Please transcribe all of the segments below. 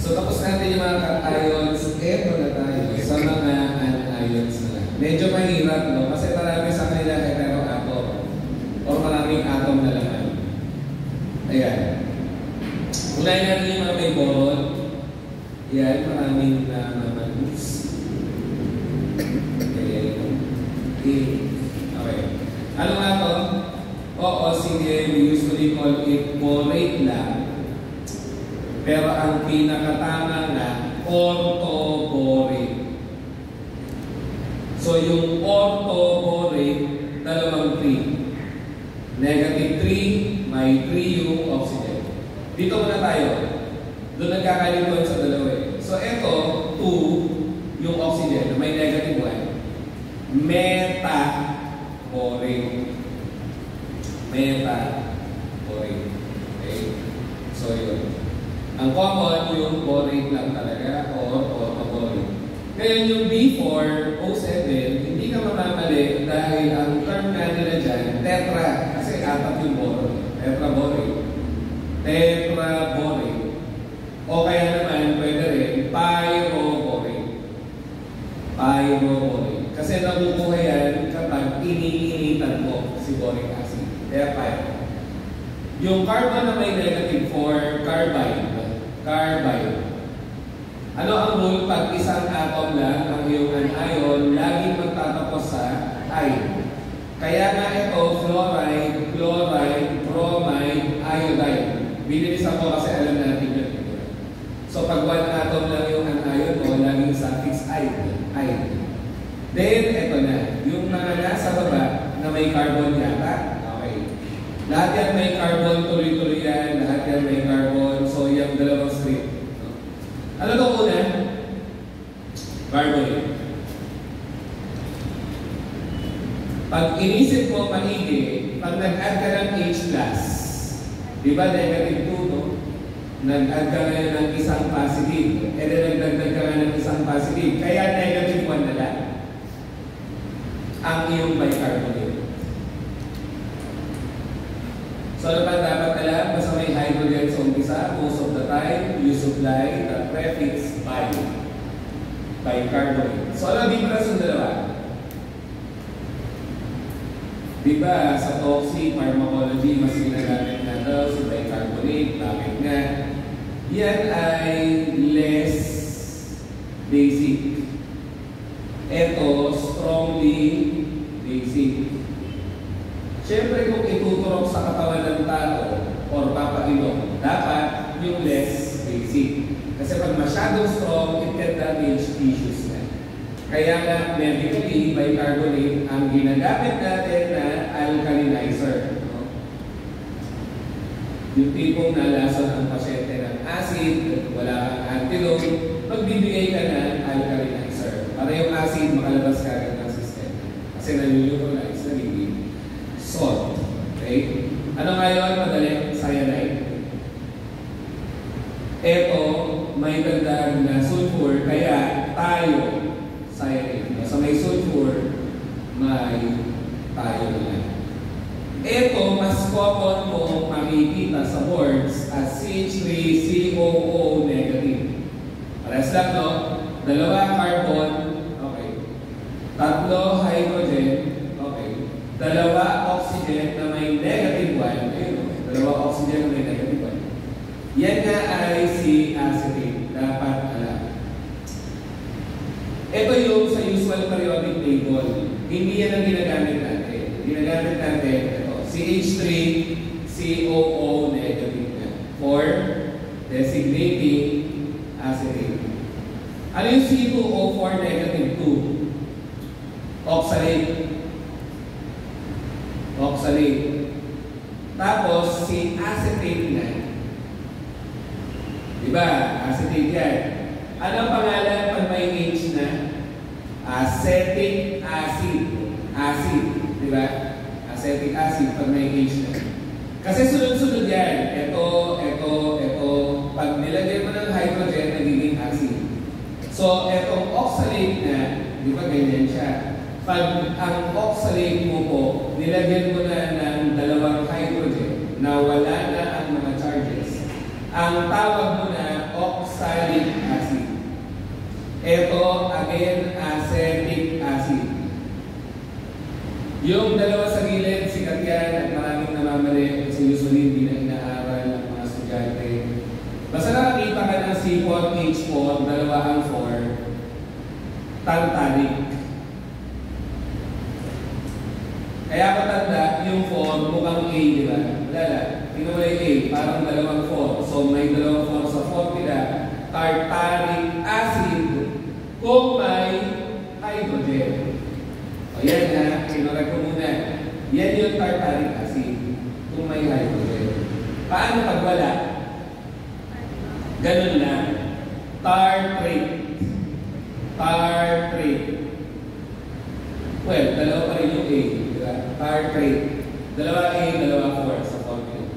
So tapos natin yung mga cations, eto na tayo sa mga anions na lang. Medyo mahirap, no? Kasi marami sa kanila heteroatom o maraming atom na laman. Ayan. Unahin natin yung mga may boron. Ayan, maraming naman. Okay. Ano nga to? Oo, sige, we usually call it borate lang. Pero ang pinakatama na, orthoborate. So yung orthoborate, dalawang 3. Negative 3, may 3 yung oxygen. Dito muna tayo. Doon nagkakalituan sa dalawa eh. So ito, 2, yung oxygen, may negative 1. Metaborate. Metaborate. Okay? So yun. Ang common, yung borate lang talaga or orthoborate. Kaya yung B4O7, hindi ka mamamali dahil ang term nga nila dyan, tetra, kasi apat yung boron. Tetraborate. Tetraborate. O kaya naman, pwede rin, pyroborate. Pyroborate. Kasi nakukuha yan kapag iniinitan mo si boric acid. Kaya pyro. Yung carbon na may negative 4, carbide. Carbide. Ano ang rule? Pag isang atom lang ang iyong anion, laging magtatapos sa I. Kaya nga ito, fluoride, chloride, bromide, iodide. Binilisan ko kasi alam natin yun. So pag one atom lang yung anion mo, laging suffix I. Then, ito na. Yung mga nasa baba na may carbon yata, lahat yan may carbon, tuloy-tuloy yan. Lahat yan may carbon. So, yung dalawang strip. Ano itong una? Carbonate. Pag inisip mo maigi, pag nag-add ka ng H+, di ba negative 2, no? Nag-add ka ngayon ng isang positive. E then nagdagdag ka ng isang positive. Kaya negative 1 na lang ang iyong bicarbonate. So ano ba dapat alam? Basta may hydrogen sa umpisa, most of the time, you supply the prefix bi. Bicarbonate. So ano difference yung dalawa? Diba sa toxic pharmacology, mas ginagamit na daw si bicarbonate. Bakit nga? Yan ay less basic. Ito, strongly basic. Siyempre kung ituturok sa katawan ng tao or papainom, dapat yung less basic. Kasi pag masyadong strong, it can damage tissues na. Kaya nga, medically, bicarbonate ang ginagamit natin na alkalinizer. No? Yung tipong nalason ang pasyente ng acid, wala kang antidote, magbibigay ka ng alkalinizer. Para yung acid, makalabas ka agad ng system. Kasi nalulutulize, nagiging salt. Okay? Ano ngayon? Madali? Cyanide. Ito, may dagdag na sulfur, kaya tayo cyanide. So may sulfur, may tayo na. Ito, mas common mo makikita sa boards as CH3COO negative. Pares lang, no? Dalawa carbon, okay. Tatlo hydrogen, okay. Dalawa oxygen na may negative 1. Ayun, dalawa oxygen na may negative 1. Yan nga si acetate. Dapat alam. Ito yung sa usual periodic table. Hindi yan ang ginagamit natin. Ginagamit natin ito. CH3, COO negative na for designating acetate. Ano yung C2O4 negative 2? Oxalate. Oxalate. Tapos si acetate na. Diba? Acetate yan. Anong pangalan pag may H na? Acetic acid. Acid. Diba? Acetic acid pag may H na. Kasi sunod-sunod yan. Ito. Pag nilagay mo ng hydrogen, nagiging acid. So, itong oxalate na, di ba ganyan siya? Pag ang oxalate mo po, nilagyan mo na ng dalawang hydrogen na wala na ang mga charges, ang tawag mo na oxalic acid. Ito, again, acetic acid. Yung dalawa sa gilid, sikat yan at maraming namamali kasi usually hindi na inaaral ng mga estudyante. Basta nakakita ka ng C4, H4, dalawa ang 4, tantanic. Kaya matanda, yung 4, mukhang A, di ba? Wala lang. Tingnan mo yung A, parang dalawang 4. So may dalawang 4 sa formula, tartaric acid kung may hydrogen. O yan ha, kinurek ko muna. Yan yung tartaric acid kung may hydrogen. Paano pag wala? Ganun na. Tartrate. Tartrate. Well, dalawa pa rin yung A. Diba? Tartrate. Dalawa A, dalawa 4 sa formula.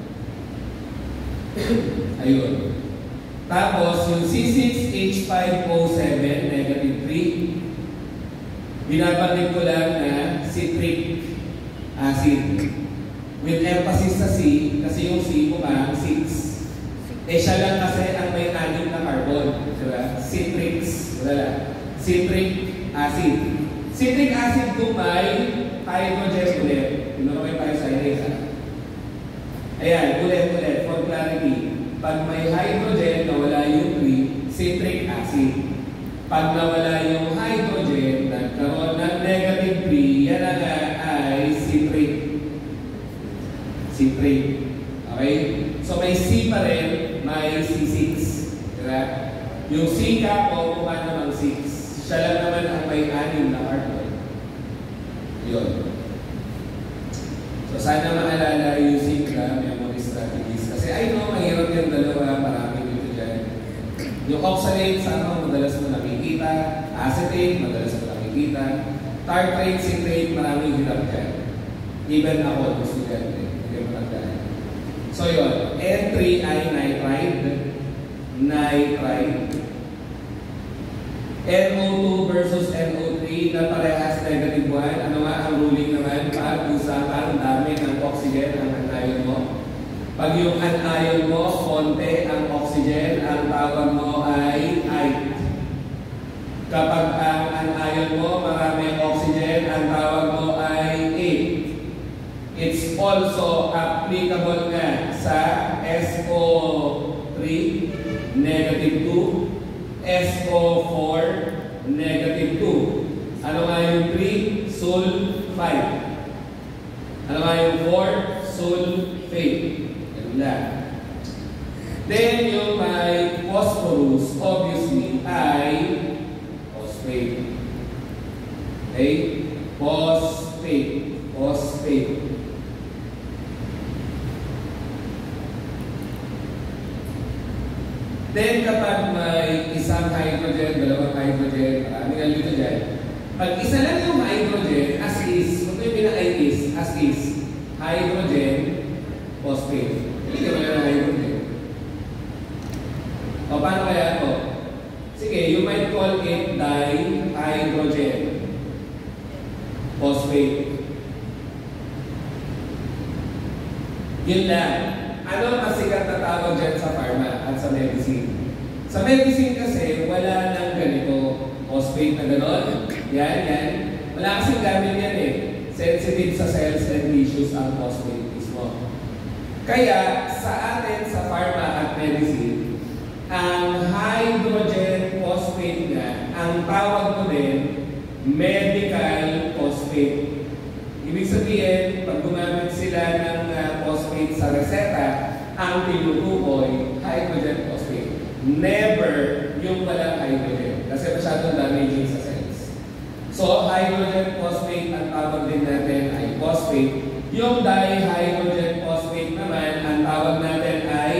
Ayun. Tapos, yung C6H5O7, negative 3, binabanggit ko lang na citric acid. With emphasis sa C, kasi yung C mukhang 6. Eh siya lang kasi ang may 6 na carbon. Diba? Citrix. Wala lang. Citric acid. Citric acid kung may hydrogen ulit. Tinurumay tayo sa inesa. Ayan, ulit. For clarity. Pag may hydrogen, nawala yung 3, citric acid. Pag nawala yung hydrogen, nagkaroon ng negative 3, yan na ay citric. Citric. Okay? So may C pa rin, may C6. Diba? Yung C ka po, kumana namang 6. Siya lang naman ang may 6 na carbon. Yun. So sana maalala using the memory strategies. Kasi I know, mahirap yung dalawa, marami dito dyan. Yung oxalate, sana madalas mo nakikita. Acetate, madalas mo nakikita. Tartrate, citrate, maraming hirap dyan. Even ako, estudyante. Hindi mo nagdaan. So yun, N3 ay nitride. Nitride. NO2 versus NO3 na parehas negative 1. Ano nga ang ruling naman? Pag-usapan, dami ng oxygen ang anion mo. Pag yung anion mo, konti ang oxygen, ang tawag mo ay ite. Kapag ang anion mo, marami oxygen, ang tawag mo ay ate. It's also applicable nga sa SO3, negative 2, SO4, negative 2. Ano nga yung 3? Sulfide. Ano nga yung 4? Sulfate. Ganun lang. Then yung may phosphorus, obviously, ay phosphate. Okay? Phosphate. Phosphate. Then kapag may isang hydrogen, dalawang hydrogen, maraming alito dyan. Pag isa lang yung hydrogen, as is, kung may pina-is, as is, hydrogen, phosphate. Hindi ka lang hydrogen. O paano kaya ito? Sige, you might call it dihydrogen, phosphate. Yun lang. Ano ang sikat na tawag dyan sa pharma at sa medicine? Sa medicine kasi, wala nang ganito. Phosphate na gano'n. Yan. Wala kasing gamit yan eh. Sensitive sa cells and tissues ang phosphate mismo. Kaya, sa atin, sa pharma at medicine, medical phosphate. Ibig sabihin, pag gumamit sila ng phosphate sa reseta, ang tinutukoy hydrogen phosphate. Never yung walang hydrogen. Kasi masyadong damaging sa cells. So, hydrogen phosphate ang tawag din natin ay phosphate. Yung dihydrogen phosphate naman, ang tawag natin ay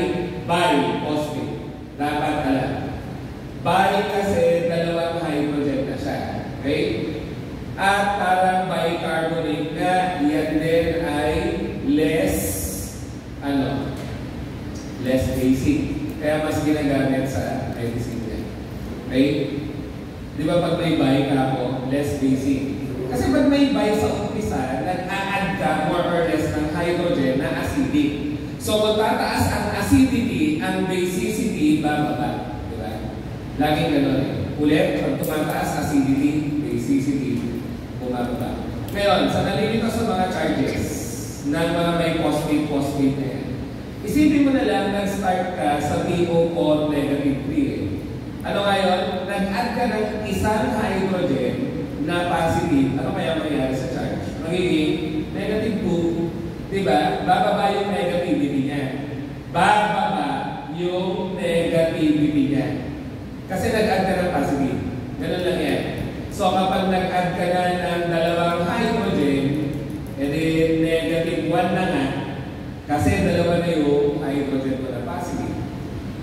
biphosphate. Dapat alam. Bi kasi dalawang hydrogen na siya. Okay? At parang bicarbonate na, yan din ay less basic. Kaya mas ginagamit sa medicine niya. Okay? Di ba pag may bi ka po, less basic. Kasi pag may bi sa umpisa, nag-a-add ka more or less ng hydrogen na acidic. So kung tataas ang acidity, ang basicity bababa. Di ba? Laging gano'n eh. Ulit, pag tumataas acidity, basicity, bumababa. Ngayon, sa nalilito sa mga charges ng mga may phosphate na yan, isipin mo na lang, nag-start ka sa PO4 negative 3 eh. Ano ngayon? Nag-add ka ng isang hydrogen na positive. Ano kaya mangyari sa charge? Magiging negative 2. Diba? Bababa yung negativity niya. Bababa yung negativity niya. Kasi nag-add ka ng positive. Ganun lang yan. So kapag nag-add ka na ng dalawang hydrogen, edi negative 1 na nga. Kasi dalawa na yung hydrogen ko na positive.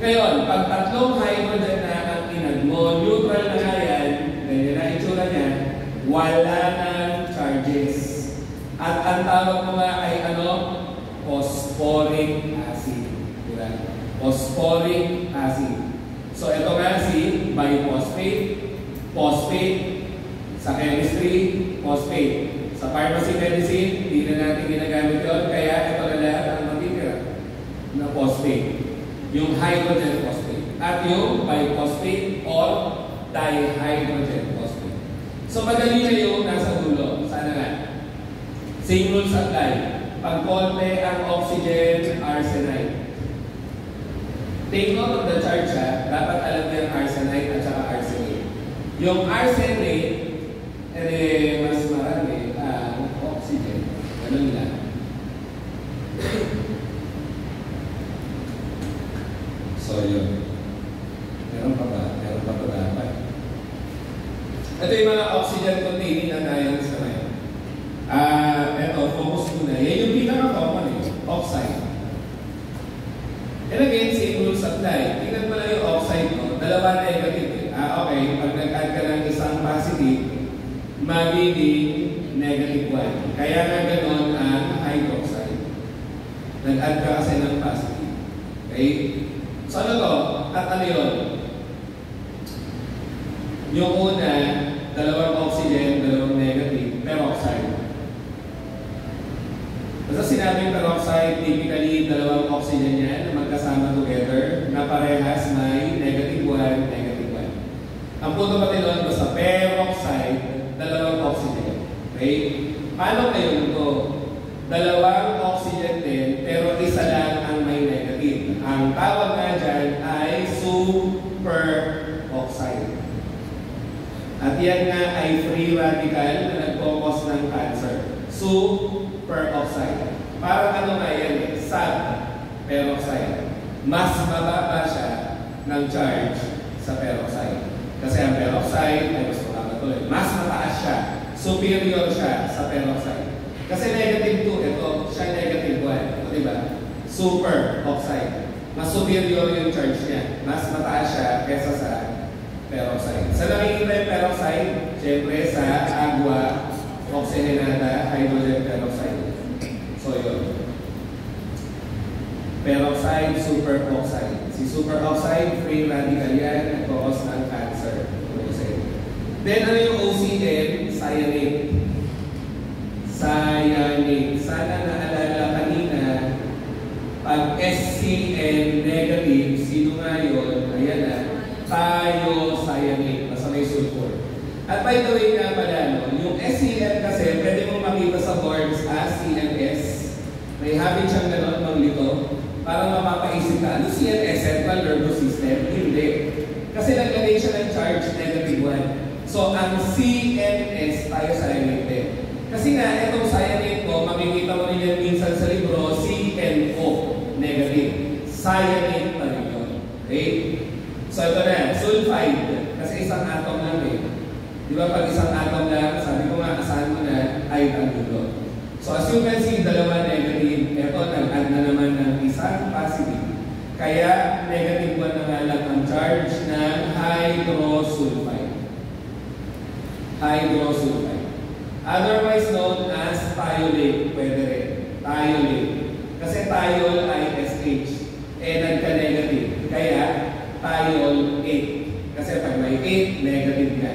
Ngayon, pag tatlong hydrogen na ang inag mo, neutral na nga yan, ganyan na itsura niya, wala ng charges. At ang tawag mo nga ay ano? Phosphoric acid. Diba? Phosphoric acid. So ito nga si biphosphate, phosphate, sa chemistry, phosphate. Sa pharmacy medicine, hindi na natin ginagamit yun, kaya ito na lahat ang matitira na phosphate. Yung hydrogen phosphate. At yung biphosphate or dihydrogen phosphate. So madali na yung nasa dulo. Sana nga. Same rules apply. Pag konti ang oxygen, arsenite. Take note of the charge ha. Dapat alam mo yung arsenite at saka arsenate. Yung arsenate, mas marami oxygen. Ganun lang. So yun. Meron pa ba? Meron pa ba dapat? Ito yung mga oxygen containing anions na ngayon. Ito, focus muna. Yan yung pinaka-common eh. Oxide. And again, same rules apply. Tingnan mo lang yung oxide mo. Dalawa negative eh. Okay. Pag nag-add ka ng isang positive, magiging negative 1. Kaya nga gano'n ang hydroxide. Nag-add ka kasi ng positive. Okay? So ano to? At ano yun? Yung una, dalawang oxygen, dalawang negative, peroxide. Basta sinabing peroxide, typically dalawang oxygen yan na magkasama together na parehas may negative 1, negative 1. Ang punto pati doon, basta peroxide, dalawang oxygen. Okay? Paano kayo ito? Dalawang oxygen din, pero isa lang ang may negative. Ang tawag nga dyan ay superoxide. At yan nga ay free radical na nag-cause ng cancer. Superoxide. Parang ano nga yan eh, sub-peroxide. Mas mababa siya ng charge sa peroxide. Kasi ang peroxide ay mas makakatuloy. Mas mataas siya. Superior siya sa peroxide. Kasi negative 2, ito, siya negative 1. O diba? Superoxide. Mas superior yung charge niya. Mas mataas siya kesa sa peroxide. Sa nakikita yung peroxide, syempre sa agua, oxygenada, hydrogen peroxide. So yun. Peroxide, superoxide. Si superoxide, free radical yan, nag-cause ng cancer. Then ano yung OCN? Cyanate. Cyanate. Sana naalala kanina, pag SCN negative, sino nga yun? Ayan na. Thiocyanate. Basta may sulfur. At by the way nga pala, no, yung SCN kasi, pwede mong makita sa boards as CNS. May habit siyang gano'n maglito para mapapaisip ka, ano CNS? Central Nervous System? Hindi. Kasi naglagay siya ng charge negative 1. So, ang CNS thiocyanate din. Kasi nga, itong cyanate ko, makikita mo rin yan minsan sa libro, CNO, negative. Cyanate pa rin yun. Okay? So ito na, sulfide. Kasi isang atom lang eh. Di ba pag isang atom lang, sabi ko nga, asahan mo na, ay ang dulo. So as you can see, dalawa negative. Ito, nag-add na naman ng isang positive. Kaya, negative 1 na nga lang ang charge ng hydrosulfide. Hydrosulfide. Otherwise known as thiolate. Pwede rin. Thiolate. Kasi thiol ay SH. Nagka-negative. Kaya, thiol 8. Kasi pag may 8, negative ka.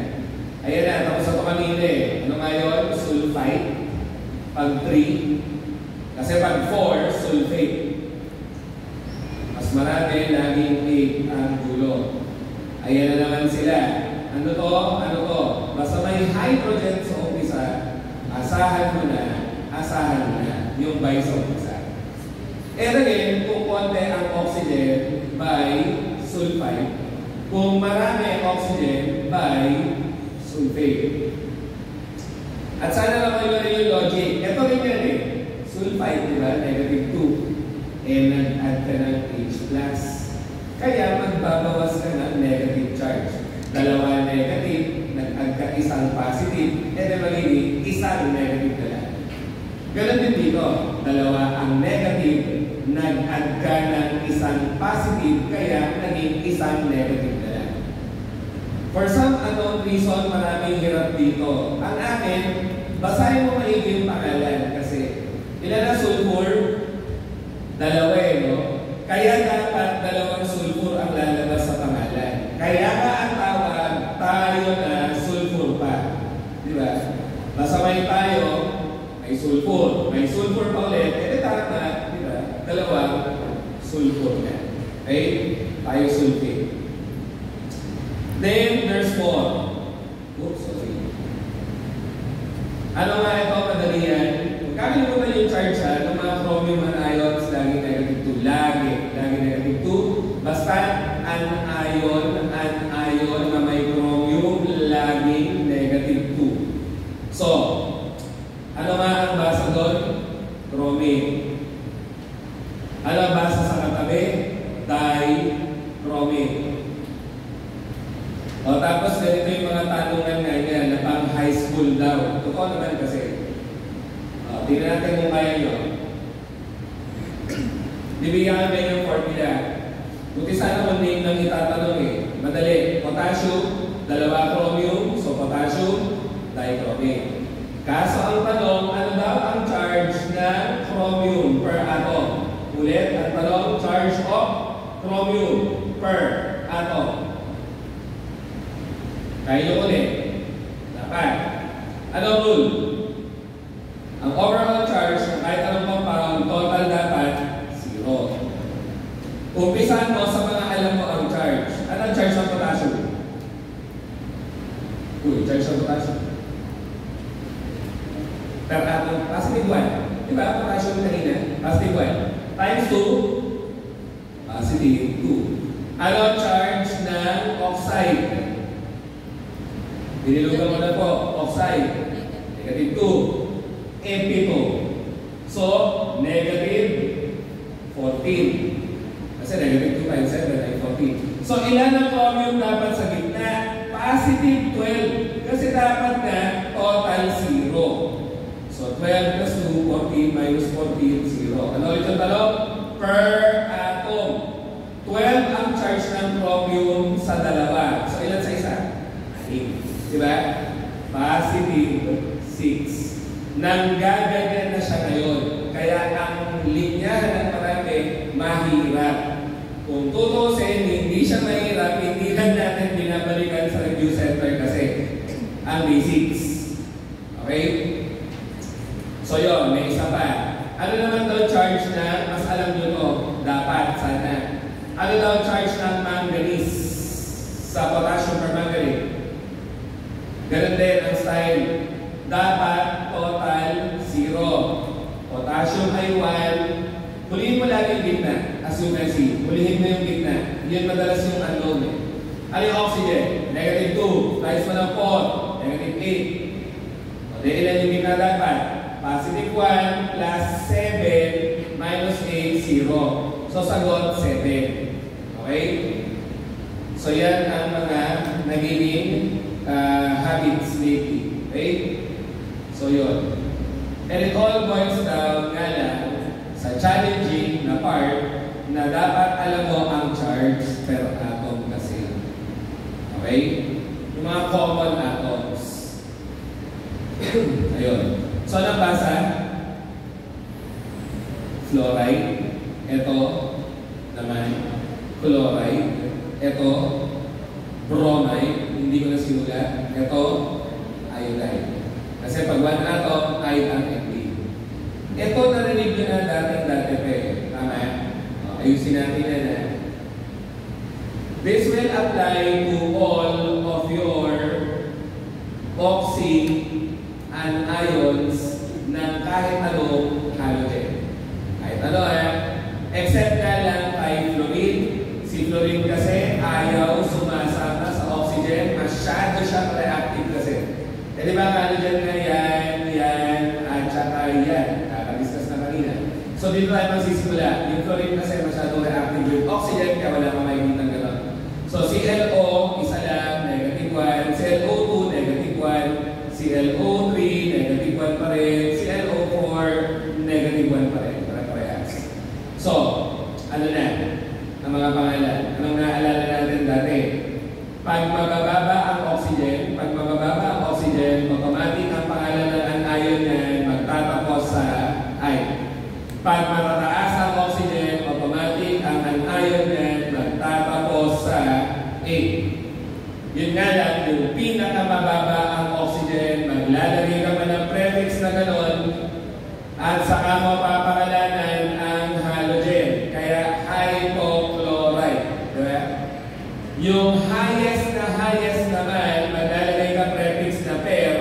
Ayan na, tapos ito kanina eh. Ano nga yun? Sulfide. Pag 3. Kasi pag 4, sulfate. Mas marami, laging 8 ang dulo. Ayan na naman sila. Ano to? Ano to? Basta may hydrogen sa umpisa, asahan mo na yung by sa umpisa. Again, kung konti ang oxygen by sulfide, kung marami oxygen by sulfate. At sana naman yun rin yung logic. Ito rin yan eh. Sulfide, di ba? Negative 2. Nag-add ka ng H+. Kaya magbabawas ka ng negative charge. Dalawa negative, nag-add ka isang positive, then magiging isang negative na lang. Ganun din dito. Dalawa ang negative, nag-add ka ng isang positive, kaya naging isang negative na lang. For some unknown reason, maraming hirap dito. Ang akin, basahin mo maigi yung pangalan kasi ilan na sulfur? Dalawa eh, no? Kaya dapat dalawang sulfur ang lalabas sa pangalan. Kaya ka ang tawag, tayo na sulfur pa. Di ba? Basta may tayo, may sulfur. May sulfur pa ulit, tama, di ba? Dalawang sulfur na. Okay? Tayo sulfate. Then, there's 4. Oops, sorry. Ano nga ito, madali yan? Kakalimutan yung charge ha, ng mga chromium and ions, lagi negative 2. Lagi negative 2. Basta, anion na may chromium, laging negative 2. So, ano nga ang basa doon? Chromium. Ano ang basa sa katabi? Dichromium. O tapos ganito yung mga tanungan ngayon na pang high school daw. Totoo naman kasi. Tingnan natin kung kaya nyo. Bibigyan kami yung formula. Buti sana kung name lang itatanong eh. Madali. Potassium, dalawa chromium, so potassium, dichromium. Kaso ang tanong, ano daw ang charge ng chromium per atom? Ulit, ang tanong, charge of chromium per atom. Kaya nyo ulit. Dapat. Ano rule? Ang overall charge ng kahit anong compound, total dapat 0. Umpisahan mo sa mga alam mo ang charge. Ano ang charge ng potassium? Charge ng potassium. Per atom, positive 1. Diba? Potassium kanina, positive 1. Times 2, positive 2. Ano ang charge ng oxide? Binilugan mo na po, oxide. Negative 2. Mp2. So, negative 14. Kasi negative 2 times 7 ay 14. So, ilan ang chromium dapat sa gitna? Positive 12. Kasi dapat na total 0. So, 12 plus 2, 14 minus 14, 0. Ano ulit yung tanong? Per atom. 12 ang charge ng chromium sa dalawa. So, ilan sa isa? 8. Diba? Positive 6. Nanggaganyan na siya ngayon. Kaya ang linya ng marami, mahirap. Kung tutusin, hindi siya mahirap, hindi lang natin binabalikan sa review center kasi ang basics. Okay? So yun, may isa pa. Ano naman daw charge na, mas alam nyo to, dapat, sana. Ano daw charge ng manganese sa potassium permanganate? Ganun din ang style. Dapat total 0. Potassium ay 1. Hulihin mo lagi yung gitna. As you can see, hulihin mo yung gitna. Yan madalas yung unknown eh. Ano yung oxygen? Negative 2. Times mo ng 4. Negative 8. O, di ilan yung gitna dapat? Positive 1 plus 7 minus 8, 0. So, sagot 7. Okay? So, yan ang mga nagiging habits lately. Okay? So, yun. And it all boils down nga lang sa challenging na part na dapat alam mo ang charge per atom kasi. Okay? Yung mga common atoms. Ayun. So, anong basa? Fluoride. Ito naman, chloride. Ito, bromide. Hindi ko na sinulat. Ito, iodide. Kasi pag one atom, I ang ND. Ito, narinig nyo na dati pa eh. Tama? Ayusin natin na. This will apply to all of your oxy and ions ng kahit anong halogen. Kahit ano except na lang kay fluorine. Si fluorine kasi ayaw sumasama sa oxygen. Masyado siyang reactive kasi. Eh di ba halogen na yan, at saka yan. Kakadiscuss na kanina. So dito tayo magsisimula. Yung fluorine kasi masyado reactive with oxygen kaya wala ka makikita ng gano'n. So ClO, isa lang, negative 1. ClO2, negative 1. ClO3, negative 1 pa rin. ClO4, negative 1 pa rin. Parehas. So, ano na? Ang mga pangalan. Anong naalala natin dati? Pag mabababa ang oxygen, automatic ang pangalan ng ion yan magtatapos sa I. Pag matataas ang oxygen, automatic ang anion yan magtatapos sa A. Yun nga lang, yung pinakamababa ang oxygen, maglalagay ka pa ng prefix na ganon, at saka mo papangalanan ang halogen. Kaya hypochlorite. Diba? Yung highest naman, maglalagay ka prefix na per,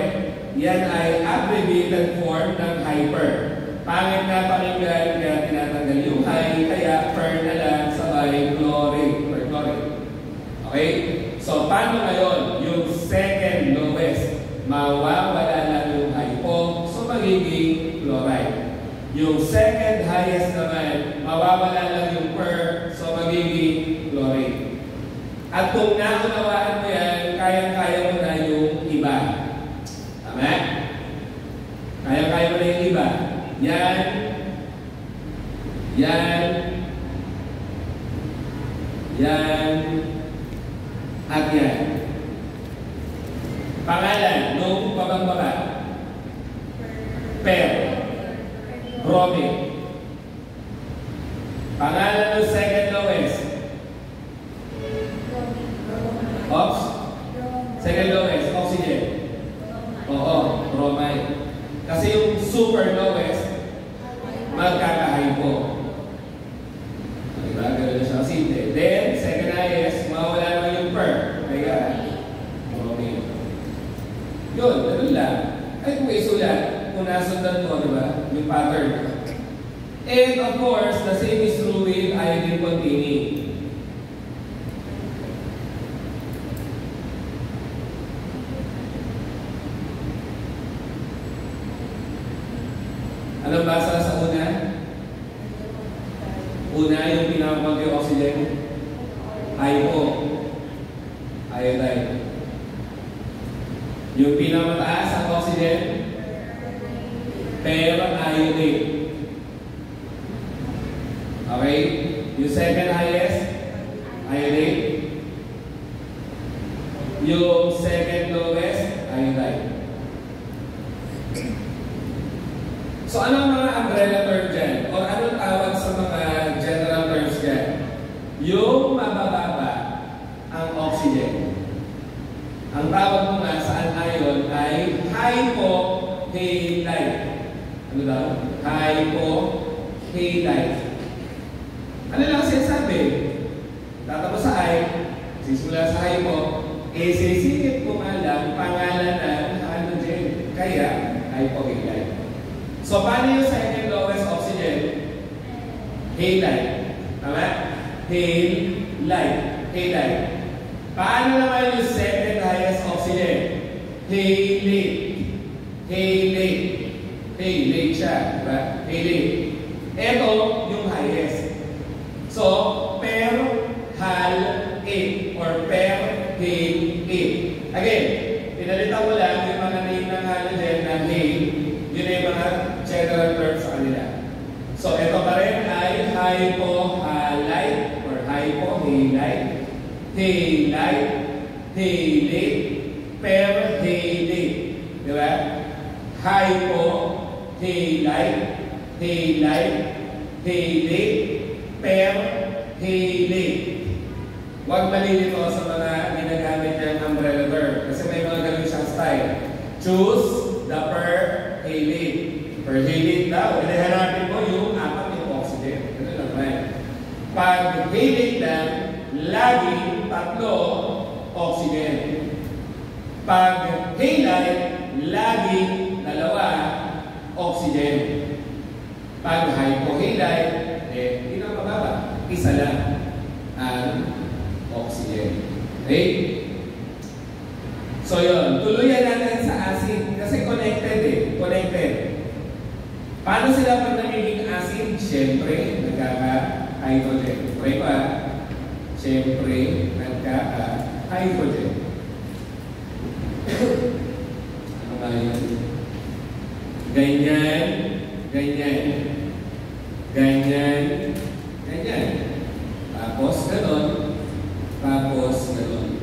yan ay abbreviated form ng hyper. Pangit na pakinggan, kaya tinatanggal yung high, kaya per na lang sabay chlorine. Okay? So, paano ngayon? Yung second lowest, mawawala lang yung hypo, so magiging chloride. Yung second highest naman, mawawala lang yung per, so magiging chlorine. At kung naunawaan mo yan, kaya-kaya mo na yung iba. Tama? Kaya-kaya mo na yung iba. Yan. At yan. Pangalan, nung babang-baba. Per. Bromine. Pangalan ng second lowest. Ox? Second lowest, oxygen. Oo, bromide. Kasi yung super lowest, magkakahypo. Diba? Ganun na siya simple. Then, second highest, mawala naman yung per. Kaya, bromine. Yun, ganun lang. Ay, kung isulat, kung nasundan mo, diba? Yung pattern. And of course, the same is true with iodine containing. Anong basa sa una? Una, yung pinakakonti yung oxygen. Hypo. Iodine. Yung pinakamataas ang oxygen. Per iodine. Okay? Yung second highest, iodine. Yung second lowest, iodine. So, anong mga umbrella term dyan? O anong tawag sa mga general terms dyan? Yung mabababa ang oxygen. Ang tawag mo nga sa anion ay hypohalite. Ano daw? Hypohalite. Ano lang sinasabi? Tatapos sa I, sisimula sa hypo, sisingit mo nga lang pangalan ng halogen. Kaya, hypohalite. So, paano yung second lowest oxygen? Halide. Tama? Halide. Paano naman yung second highest oxygen? Halate. Halate. Halate siya, diba? Halate. Ito yung highest. So, per halate or per halate. Again, pinalitan mo lang yung mga name ng halogen na hale. Yun ay mga general terms sa kanila. So, ito pa rin ay hypohalite or hypohalite, halite, halate, perhalate. Diba? Hypohalite, halite, halate, perhalate. Huwag malilito sa mga ginagamit niyang umbrella term kasi may mga ganun siyang style. Choose the perhalate. Perhalate daw. Hinahanapin mo yung apat yung oxygen. Ganun lang, right? Pag halate lang, laging tatlo oxygen. Pag halite, laging dalawa oxygen. Pag hypohalite, hindi na mababa. Isa lang ang oxygen. Okay? So yun, tuluyan natin sa acid kasi connected connected. Paano sila pag nagiging acid? Siyempre, nagkaka-hydrogen. Okay ba? Siyempre, nagkaka-hydrogen. Ano ba yun? Ganyan, ganyan, ganyan, ganyan. Tapos ganon, tapos ganon.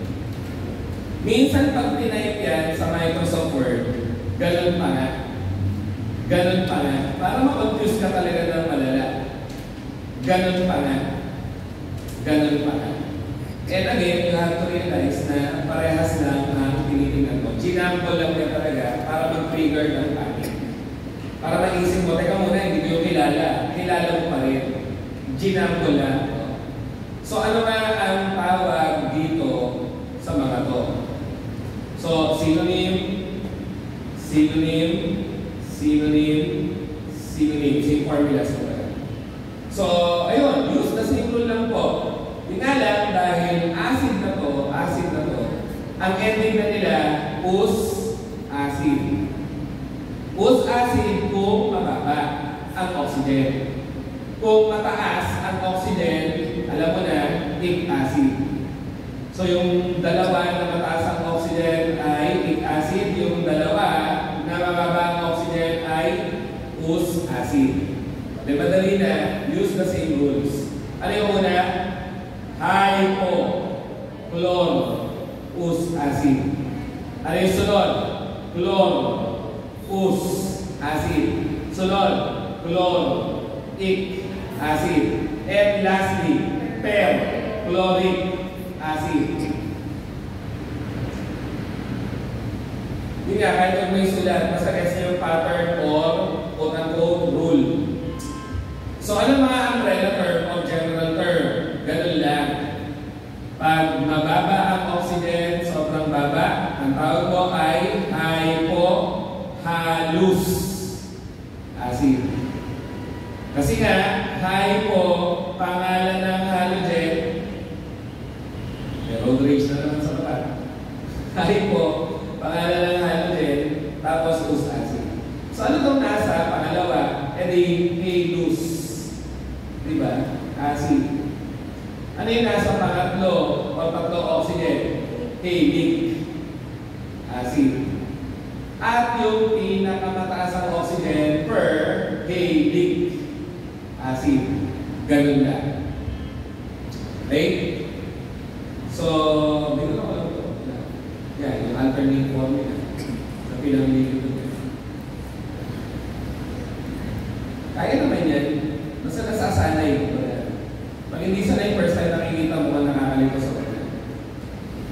Minsan pag tinype yan sa Microsoft Word, ganon pa nga. Ganon pa nga. Para ma-confuse ka talaga ng malala. Ganon pa nga. Ganon pa nga. And again, you have to realize na parehas lang ang tinitingnan mo. Ginample lang ka talaga para mag-trigger ng panic. Para naisip mo, teka muna, hindi ko yung kilala. Kilala mo pa rin. Ginample lang. So ano nga ang tawag dito sa mga to? So, synonym, synonym, synonym, synonym. Same formula sa mga. So, ayun, use the same rule lang po. Yung nga lang, dahil acid na to, ang ending na nila, us acid. Us acid kung mababa ang oxygen. Kung mataas ang oxygen, alam mo na, ic acid. So yung dalawa na mataas ang oxygen ay ic acid, yung dalawa na mababa ang oxygen ay us acid. Di madali na, use the same rules. Ano yung una? Hypo, clone, us acid. Ano yung sunod? Clone, us acid. Sunod, clone, ic acid. And lastly, per-chloric acid. Yun nga, kahit yung may sulat, masakit yung pattern or quote-unquote rule. So, ano mga umbrella term o general term? Ganun lang. Pag mababa ang oxygen, sobrang baba, ang tawag mo ay hypohalus acid. Kasi nga, hypo, pangalan ng halogen, road rage na naman sa baba. Hypo, pangalan ng halogen, tapos us acid. So ano itong nasa pangalawa? Edi halus. Diba? Acid. Ano yung nasa pangatlo o tatlo oxygen? Halic acid. At yung pinakamataas ang oxygen per halic acid. Ganun lang. Okay? So, dito na ko lang ito. Yan, yung alternate formula. Sa pinamili ko. Kaya naman yan. Basta nasasanay ko. Pag hindi sanay, first time nakikita mo kung nakakalito sa kanya.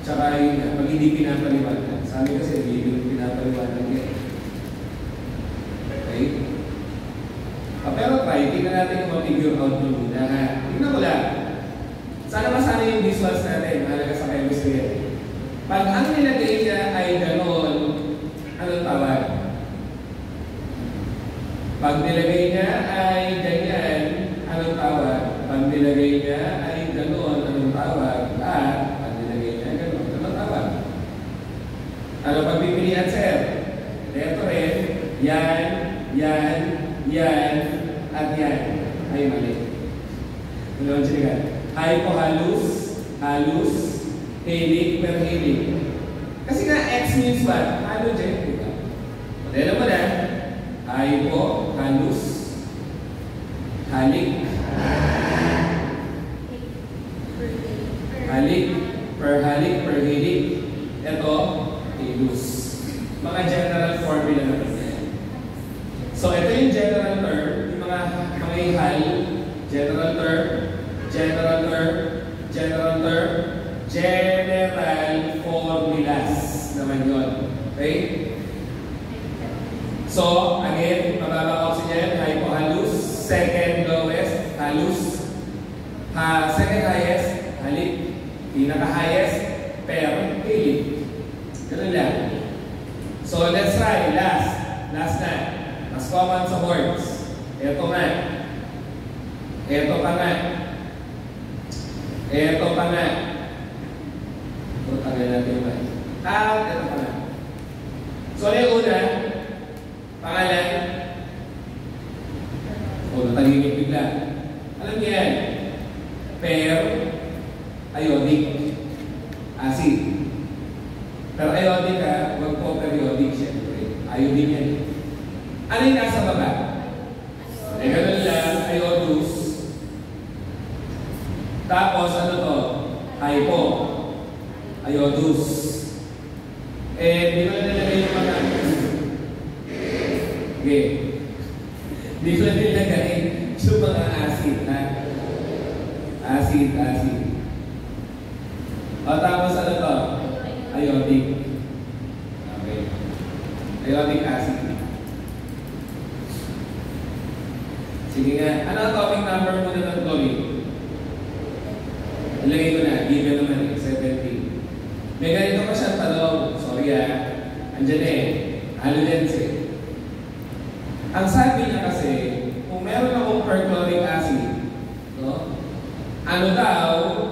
Tsaka yun nga, pag hindi pinapaliwanag. Sabi kasi, hindi pinapaliwanag yan. Okay? Pero try, tingnan natin kung ma-figure out nyo muna. Tingnan ko lang. Sana masana yung visuals natin, mahalaga sa chemistry yan. Pag ang nilagay niya ay gano'n, anong tawag? Pag nilagay niya ay ganyan, anong tawag? Pag nilagay niya ay gano'n, anong tawag? At pag nilagay niya gano'n, anong tawag? Ano pagpipilian, sir? Ito rin, yan, at yan. Ay, mali. Ano siya? Hypohalus, halus, helic, per helic. Kasi nga, X means what? Halogen, diba? Modelo mo na. Hypo, halus, halic, halic, per helic. Ito, halus. Mga general formula naman yan. So, ito yung general term. Yung mga ihal, general term, general term, general term, general formulas naman yun. Okay? So, again, mababa oxygen, hypohalus, second lowest, halus, second highest, halic, pinaka-highest, per helic. Ganun lang. So, let's try. Last na. Mas common sa words. Ito nga. Ito pa nga. Ito pa nga. Ito tagal natin ba? Ito pa nga. So, yung una, pangalan. Natagimik bigla. Alam niyo yan. Per iodic acid. Pero iodic ka, huwag po periodic siyempre. Iodic yan. Ano yung nasa baba? Ganun lang, iodus. Tapos ano to? Hypo. Iodus. Di ko na nilagay yung mga... Okay. Di ko na nilagay yung mga acid, ha? Acid. O tapos ano to? Iodic. Okay. Iodic acid. Sige nga. Ano ang atomic number muna ng chlorine? Ilagay ko na. Given naman 17. May ganito pa siyang tanong. Sorry andyan halogens Ang sabi niya kasi, kung meron akong perchloric acid, no? Ano daw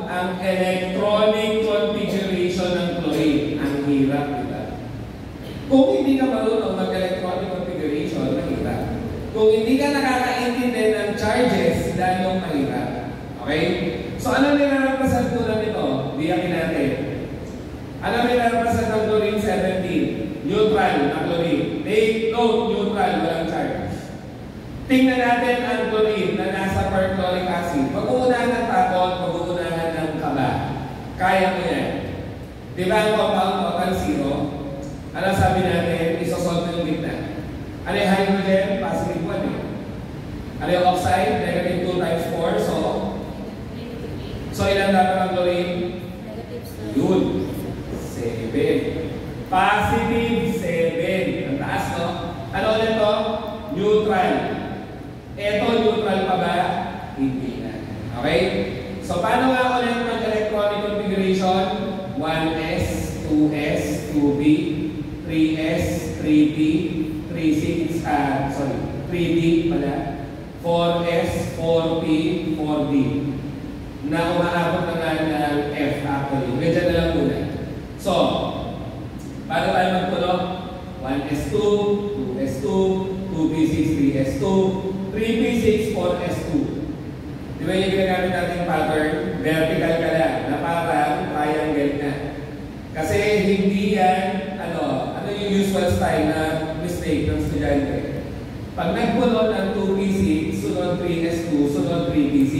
ang electronic configuration ng chlorine? Ang hirap, diba? Kung hindi ka marunong mag-electronic configuration, mahirap. Kung hindi ka nakakaintindi ng charges, lalong mahirap. Okay? So, ano nilalampasan ko na nito? Diyakin natin. Ano nilalampasan ng chlorine 17? Neutral na chlorine. Take note, neutral, walang charge. Tingnan natin ang chlorine na nasa perchloric acid. Pag-uunahan ng takot, pag-uunahan ng kaba. Kaya mo yan. Di ba ang compound total 0? Ano sabi natin? Isosolve yung gitna. Ano yung hydrogen? Positive 1 eh. Ano yung oxide? Negative 2 times 4. So ilan dapat ang chlorine? Yun. 7. Positive 7. Ang taas, no? Ano ulit to? Neutral. Ito, neutral pa ba? Hindi na. Okay? So, paano nga ulit mag-electronic configuration? 1s, 2s, 2b, 3s, 3p, 3d pala, 4s, 4p, 4d. Na umaabot na nga ng F actually. Medyo na lang muna. So, paano tayo magpuno? 1s2, 2s2, 2p6, 3s2, 3p6, 4s2. Di ba yung ginagamit natin pattern? Vertical ka lang, na parang triangle na. Kasi hindi yan, ano yung usual style na mistake ng estudyante. Pag nagpuno ng 2p6, sunod 3s2, sunod 3p6.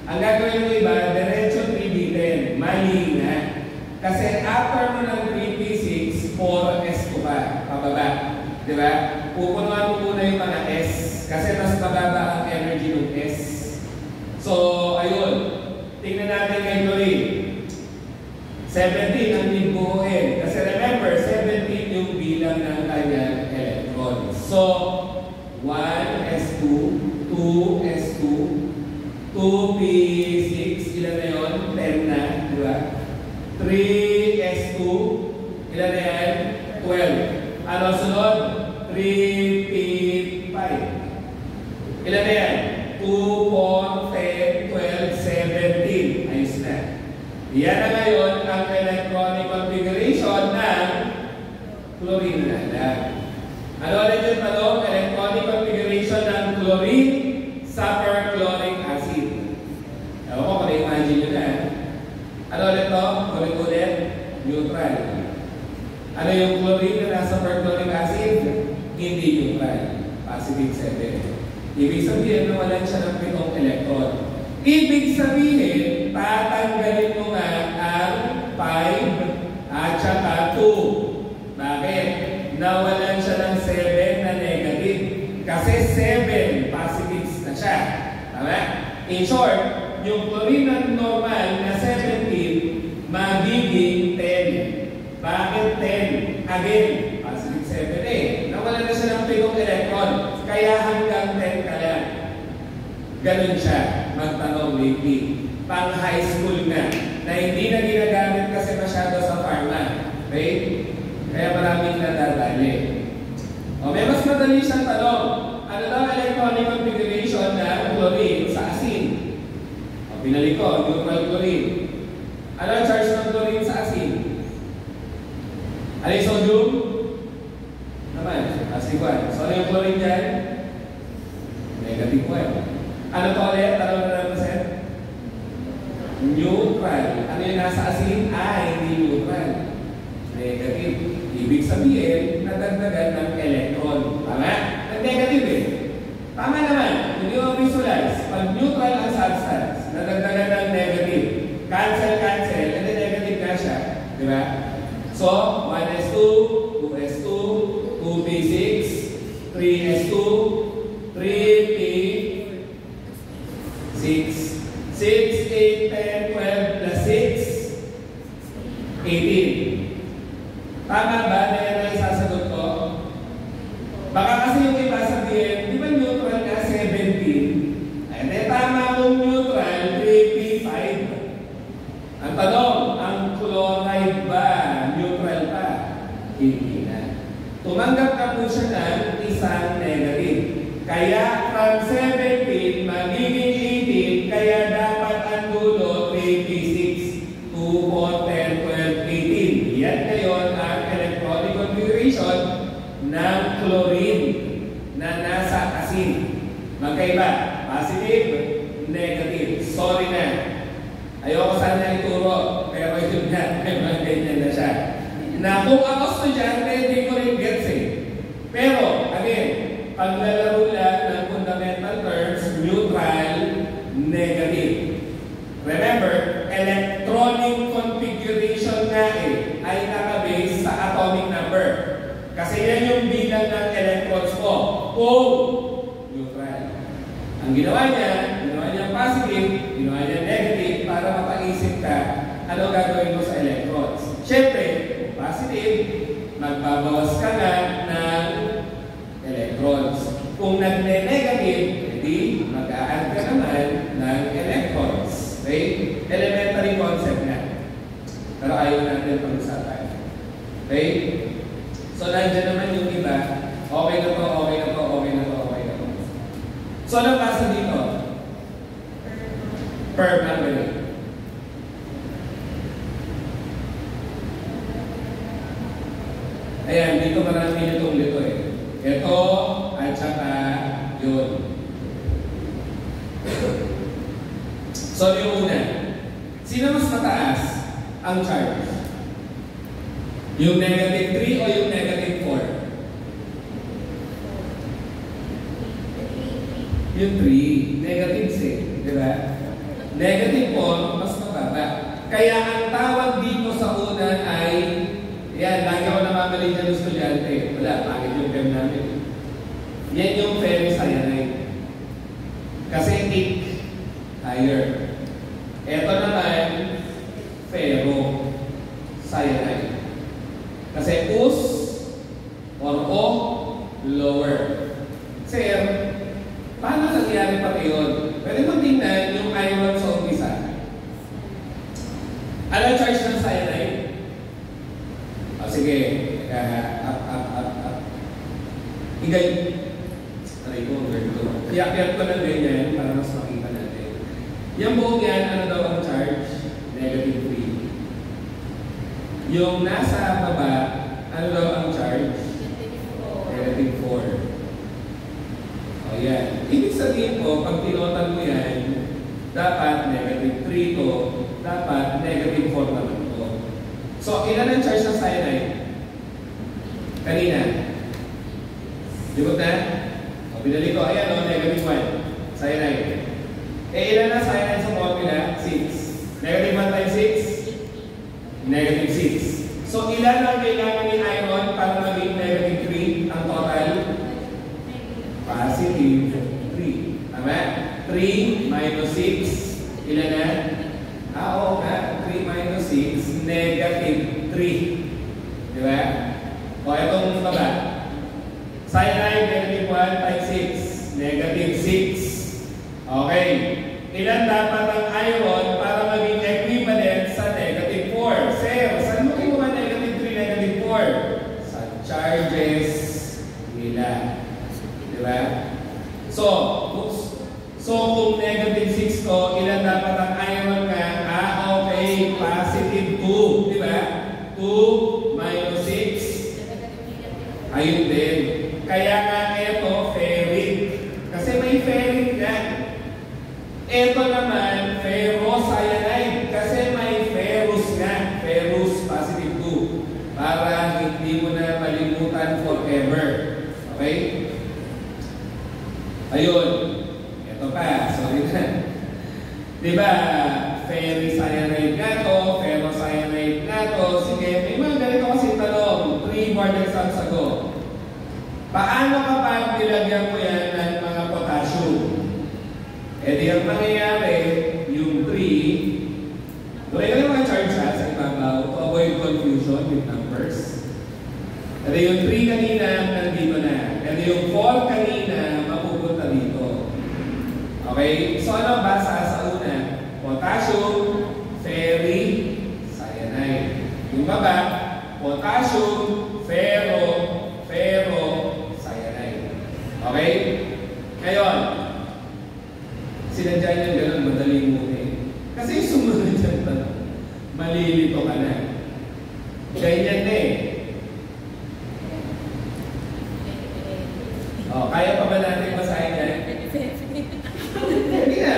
Ang gagawin mo iba, diretso 3b10. Mali na. Kasi after mo ng 3p6, 4s2 pa, pababa. Di ba? Pupunuan mo muna yung mga S kasi mas mababa ang energy ng S. So, ayun. Tingnan natin kay chlorine. 17 ang bibuuin. Kasi remember, 17 yung bilang ng kanyang electrons. So, 1s2, 2s2, 2p6, ilan na yun? 10 na, di ba? 3s2, ilan na yan? 12. Ano sunod? 3p5. Ilan na yan? 2, 4, 10, 12, 17. Ayos na. Yan na ngayon ang electronic configuration ng chlorine na. Ano ulit yung tanong? Electronic configuration configuration ng chlorine sa perchloric acid. Ewan ko, imagine nyo na. Ano ulit to? Ulit-ulit? Neutral. Ano yung chlorine na nasa perchloric acid? Hindi neutral. Positive 7. Ibig sabihin, nawalan siya ng 7 electron. Ibig sabihin, tatanggalin mo nga ang 5 at saka 2. Bakit? Nawalan siya ng 7 na negative. Kasi 7 positives na siya. Tama? In short, yung chlorine na normal na 17 magiging 10. Bakit 10? Again, positive 7 eh. Nawalan na siya ng 7 electron. Kaya hanggang 10 ka lang. Ganun siya magtanong lately. Pang high school na hindi na ginagamit kasi masyado sa pharma. Okay? Kaya maraming nadadali. O, may mas madali siyang tanong. Ano daw electronic configuration ng chlorine sa asin? O, pinali ko, neutral chlorine. Ano ang charge ng chlorine sa asin? Ano yung sodium? Naman, positive 1. So, ano yung chlorine dyan? Negative 1. Ano to ulit? Ano na represent? Neutral. Ano yung nasa asin? Hindi neutral. Negative. Ibig sabihin, nadagdagan ng electron. Tama? Nag-negative eh. Tama naman. Hindi mo visualize. Pag neutral ang substance, nadagdagan ng negative. Cancel, cancel. And then negative na siya. Di ba? So, 1s2, 2s2, 2p6, 3s2, 3p6, 6, 8, 10, 12, plus 6, 18. Tama ba na yan ang isasagot ko? Baka kasi yung iba sabihin, di ba neutral na 17? Ay, di tama kung neutral, 3p5. Ang tanong, ang chloride ba neutral pa? Hindi na. Tumanggap ka po siya ng isang negative. Kaya from 17 magiging 18, kaya dapat ang dulo 3p6, 2, 4, 10, 12, 18. Yan ngayon ang electronic configuration ng chlorine na nasa asin. Magkaiba, positive, negative. Sorry na. Ayoko sana ituro, pero yun nga, may ganyan na siya. Na kung ako estudyante, hindi ko rin gets eh. Pero, again, paglalaro lang ng fundamental terms, neutral, negative. Remember, electronic configuration nga ay nakabase sa atomic number. Kasi yan yung bilang ng electrons ko. Kung neutral. Ang ginawa niya positive, ginawa niya negative para mapaisip ka ano gagawin mo sa electrons. Siyempre, positive, magbabawas ka na ng electrons. Kung nagne-negative, hindi mag-a-add ka naman ng electrons. Okay? Elementary concept na. Pero ayaw natin pag-usapan. Okay? So, nandiyan naman yung iba. Okay na to, okay na to, okay na to, okay na to. So, anong pasa dito? Permanent. Ayan, dito marami litong-lito eh. Ito, at saka yun. So, yung una. Sino mas mataas ang charge? Yung negative 3 o yung negative 4? Yung 3. Negative 6. Diba? Negative 4, mas mababa. Kaya ang tawag dito sa una ay, yan, lagi ako namamali dyan ng estudyante. Wala, pangit yung term namin. Yan yung ferrocyanide. Kasi thick, higher. Ito naman, ferrocyanide. Kasi us or o, lower. Sir, paano nangyari pati yun? Pwede mo tingnan yung iron sa umpisa. Ano charge ng cyanide? O sige, up. Igay. Aray ko, ganito. Iyak-iyak ko na ganyan para mas makita natin. Yung buong yan, ano daw ang charge? Negative 3. Yung nasa baba, ano daw ang charge? Negative 4. O Ayan. Ibig sabihin po, pag tinotal mo yan, dapat negative 3 to, dapat negative 4 naman to. So, ilan ang charge ng cyanide? Kanina. Libot na? O, binalik ko. Ayan o, negative 1. Cyanide. Ilan na cyanide sa formula? 6. Negative 1 times 6? Negative 6. So, ilan ang kailangan ni iron para maging negative 3 ang total? Positive 3. Tama? 3 minus 6. Ilan na? Oo nga. 3 minus 6, negative 3. Di ba? O, itong baba. Cyanide, negative 1 times 6. Negative 6. Okay. Ilan dapat ang iron para maging equivalent sa negative 4? Sir, saan mo kinuha negative 3, negative 4? Sa charges nila. Diba? So kung negative 6 to, ilan dapat ang iron nga? Okay, positive 2. Diba? 2 minus 6. Ayun din. Kaya nga ito, ferric. Kasi may ferric yan. Ito naman, ferrocyanide. Kasi may ferrous nga. Ferrous, positive 2. Para hindi mo na malimutan forever. Okay? Ayun. Ito pa. Sorry na. Diba, ferricyanide nga to, ferrocyanide nga to. Sige, may mga ganito kasi talong. 3 board exams ago. Paano kapag nilagyan mo yan ng mga potassium? E di ang mangyayari, yung 3, tuloy ka na mga charge sa ibabaw to avoid confusion with numbers. E di yung 3 kanina, nandito na. E di yung 4 kanina, mapupunta dito. Okay? So ano basa sa una? Potassium, ferricyanide. Yung baba, potassium, ferrocyanide. Okay? Ngayon, sinadya niya gano'n, madali mo eh. Kasi sumunod dyan pa, malilito ka na. Ganyan na eh. O, kaya pa ba natin basahin yan? Hindi na.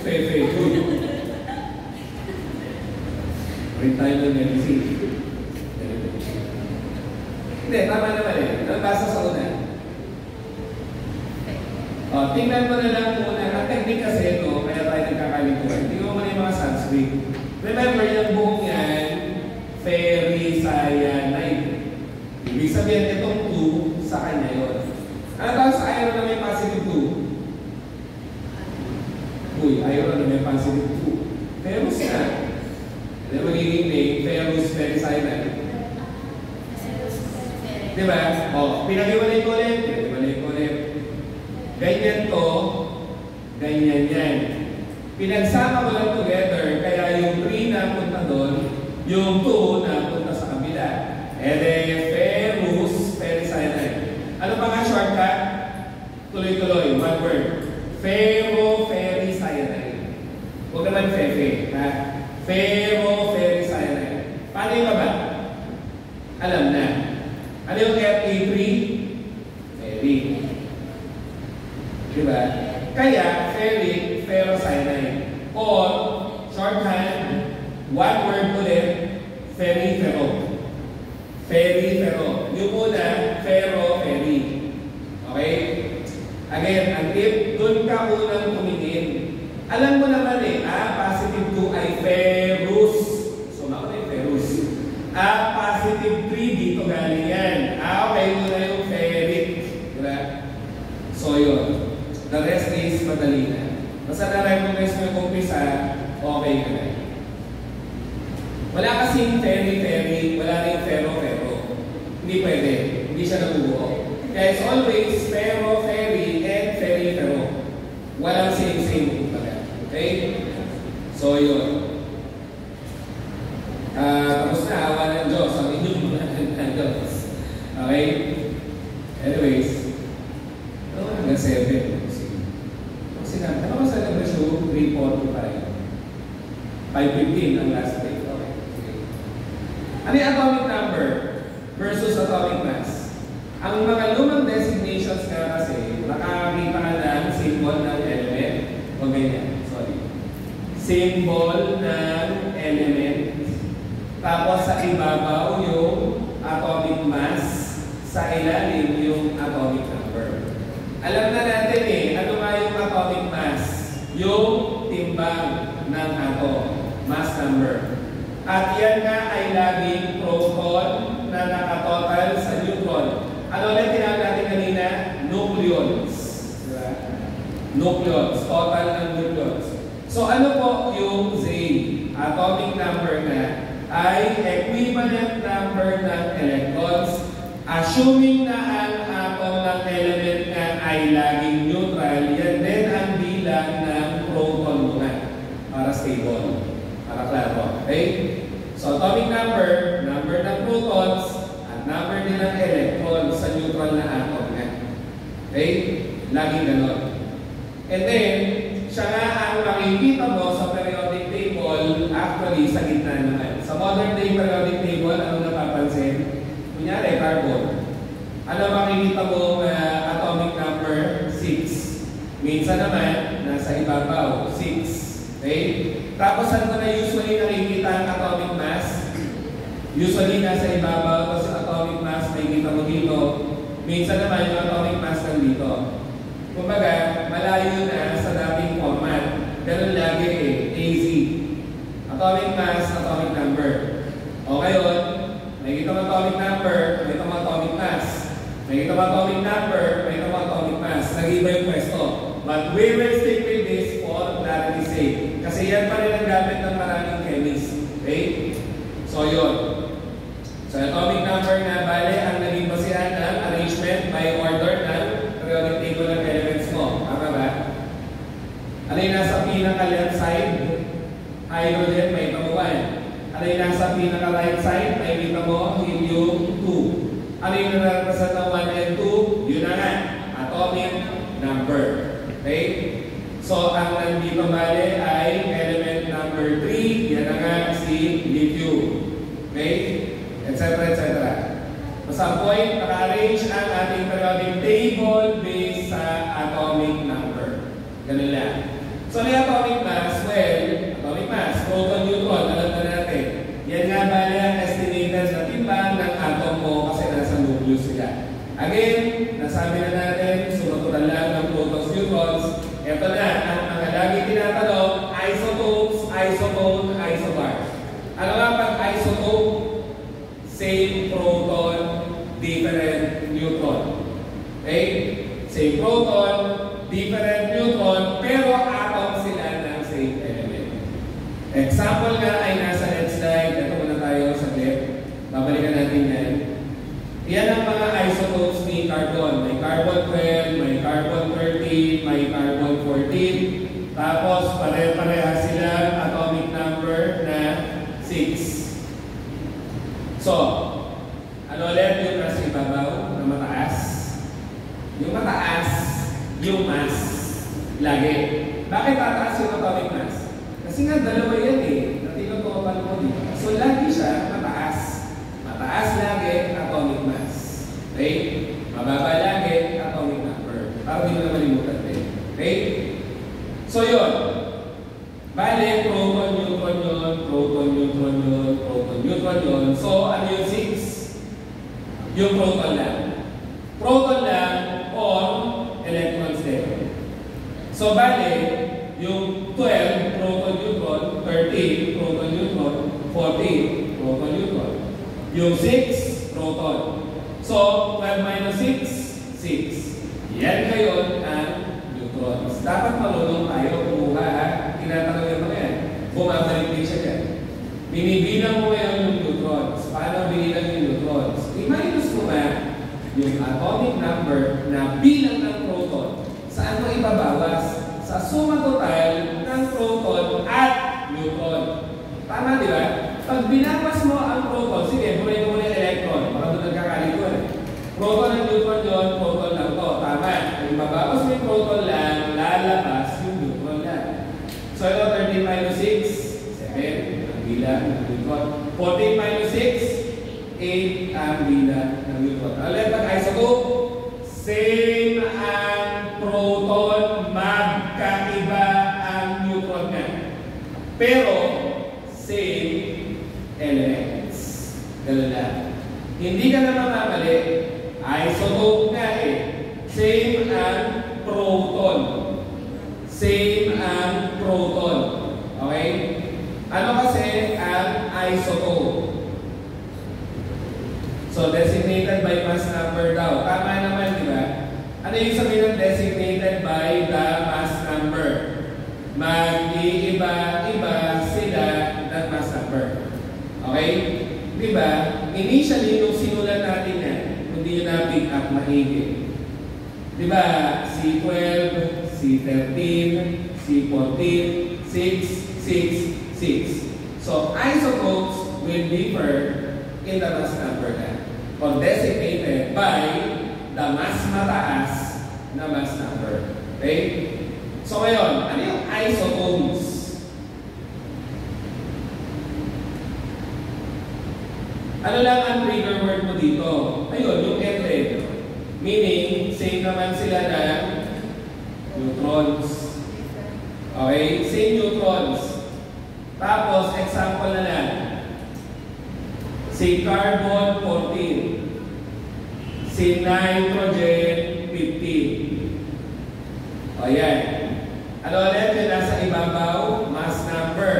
Fefe. Rin tayo ng medicine. Hindi, tama naman eh. Nabasa sa una. O, tingnan mo na lang muna. Ang technique kasi ito, kaya tayo nagkakalituan. Tingnan mo muna yung mga Sanskrit. Remember, yung buong yan, ferricyanide. Ibig sabihin, itong 2 sa kanya yun. Ano tawag sa iron na may positive 2? Uy, iron na may positive 2. Ferrous na. Ano magiging name? Ferrous ferricyanide. Diba? O, pinag-iwalay ko ulit. Pinag-iwalay ko ulit. Ganyan to, ganyan yan. Pinagsama ko lang together, kaya yung 3 na punta doon, yung 2 na punta sa kabila. And then, ferrous ferricyanide. Ano pa nga shortcut? Tuloy-tuloy, one word. Ferrocyanide. Huwag naman fefe, ha? Ferrocyanide. Paano yung baba? Alam na. Ano yung Fe3? Ferric. Diba? Kaya, ferric, ferrocyanide. Or, shorthand, one word ulit, ferrifero. Ferrifero. Yung una, ferro-ferri. Okay? Again, ang tip, dun ka unang tumingin. Alam mo naman eh, positive 2 ay ferrous. So, mako na yung ferrous. Positive 3, dito galing yan. Okay, muna yung ferric. Diba? So, yun. The rest is madali na. Basta na-recognize mo yung umpisa, okay ka na. Wala kasing ferry-ferry, wala rin ferro-ferro. Hindi pwede. Hindi siya nabubuo. Kaya it's always ferro-ferry and ferry-ferro. Walang same-same pala. Okay? So, yun. Tapos na, awa ng Diyos. Ang inyong mga Diyos. Okay? Anyways. Hanggang 7. Ano ba sa celebration? 3:45. 5:15 ang last day. Okay. Ano yung atomic number versus atomic mass? Ang mga lumang designations nga kasi, nakakakita ka ng symbol ng element. O ganyan, sorry. Symbol ng element. Tapos sa ibabaw yung atomic mass, sa ilalim yung atomic number. Alam na natin ano nga yung atomic mass? Yung timbang ng atom, mass number. At yan nga ay laging proton na nakatotal sa neutron. Ano ulit tinawag natin kanina? Nucleons. Diba? Nucleons, total ng nucleons. So ano po yung Z? Atomic number na ay equivalent number ng electrons, assuming na ang atom ng element nga ay laging neutral, yan din ang bilang ng proton mo nga para stable, para klaro. Okay? So atomic number, number ng protons, at number din ng electrons sa neutral na atom nga. Okay? Laging ganon. And then, siya nga ang makikita mo sa periodic table, actually sa gitna naman. Sa modern day periodic table, ano napapansin? Kunyari, carbon. Ano makikita mo atomic number? 6. Minsan naman, nasa ibabaw, 6. Okay? Tapos ano na usually nakikita ang atomic mass? Usually nasa ibabaw, kasi atomic mass makikita mo dito. Minsan naman yung atomic mass lang dito. Kumbaga, malayo na sa dating format. Ganun lagi AZ. Atomic mass, atomic number. O ngayon, makikita mo atomic number, makikita mo atomic mass. Makikita mo atomic number, makikita mo atomic mass. Nag-iba yung pwesto. But we will stick with this for clarity's sake. Kasi yan pa rin ang gamit ng maraming chemists. Okay? So yun. So atomic number na bale ang naging basihan ng arrangement by order ng periodic table ng elements mo. Tama ba? Ano yung nasa pinaka-left side? Hydrogen, may ito mo 1. Ano yung nasa pinaka-right side? May ito mo helium 2. Ano yung narapasan ng 1 and 2? Yun na nga. Atomic number. Okay? So, ang nandito bale ay element number 3. Yan na nga si lithium. Okay? Etc. etc. Sa point, naka-arrange ang ating periodic table based sa atomic number. Ganun lang. So, may atomic mass, well, atomic mass, proton, neutron, alam na natin. Yan nga bale ang estimated na timbang ng atom mo kasi nasa nucleus sila. Again, nasabi na natin, sunod-tunan lang ng protons, neutrons. Ito na, ang mga lagi tinatanong, isotopes, isotope, isobars. Ano nga pag isotope? Same proton, different neutron. Okay? Same proton, different neutron, pero atom sila ng same element. Example nga ay nasa next slide. Ito muna tayo sa clip. Babalikan natin yan. Yan ang mga isotopes ni carbon. May carbon 12, may carbon 13, may carbon 14. Tapos pare-pareha sila atomic number na 6. So, ano ulit yung nasa ibabaw na mataas? Yung mataas, yung mass, lagi. Bakit tataas yung atomic mass? Kasi nga dalawa yan na tinutupan mo dito. So, lagi siya mataas. Mataas lagi, atomic mass. Okay? Mababa lagi, atomic number. Para hindi mo na malimutan din. Okay? So, yun. Bale, proton, neutron yun, proton, neutron yun, proton, neutron yun. So, ano yung 6? Yung proton lang. Proton lang or electrons din. So, bale, yung 12, proton, neutron, 13, proton, neutron, 14, proton, neutron. Yung 6, proton. So, 12 minus 6, 6. Yan ngayon ang neutrons. Dapat marunong tayo kumuha tinatanong yung mga yan. Bumabalik din siya dyan. Binibilang mo ngayon yung neutrons. Paano binilang yung neutrons? I-minus mo nga yung atomic number na bilang ng proton. Saan mo ibabawas? Sa suma total ng proton at neutron. Tama, di ba? Pag binawas mo ang proton, sige, muna mo yung electron. Baka doon nagkakalito proton at neutron yun, proton lang to. Tama. Kung mabawas mo yung proton lang, lalabas yung neutron lang. So, ito 13 minus 6, 7. Ang bilang ng neutron. 14 minus 6, 8 ang bilang ng neutron. Ulit, pag isotope, same ang proton, magkaiba ang neutron niya. Pero, same elements. Ganun lang. Hindi ka na mamamali. Isotope nga eh. Same ang proton. Same ang proton. Okay? Ano kasi ang isotope? So, designated by mass number daw. Tama naman, di ba? Ano yung sabihin ng designated by the mass number? Mag-iiba-iba sila ng mass number. Okay? Di ba? Initially, nung sinulat natin yan, hindi nyo na-pick up maigi. Di ba? C12, C13, C14, 6, 6, 6. So, isotopes will differ in the mass number na. Or designated by the mas mataas na mass number. Okay? So ngayon, ano yung isotones? Ano lang ang trigger word mo dito? Ayun, yung ended. Meaning, same naman sila ng neutrons. Okay? Same neutrons. Tapos, example na lang. Si carbon 14. Si nitrogen 15. O yan. Ano ulit yung nasa ibabaw? Mass number.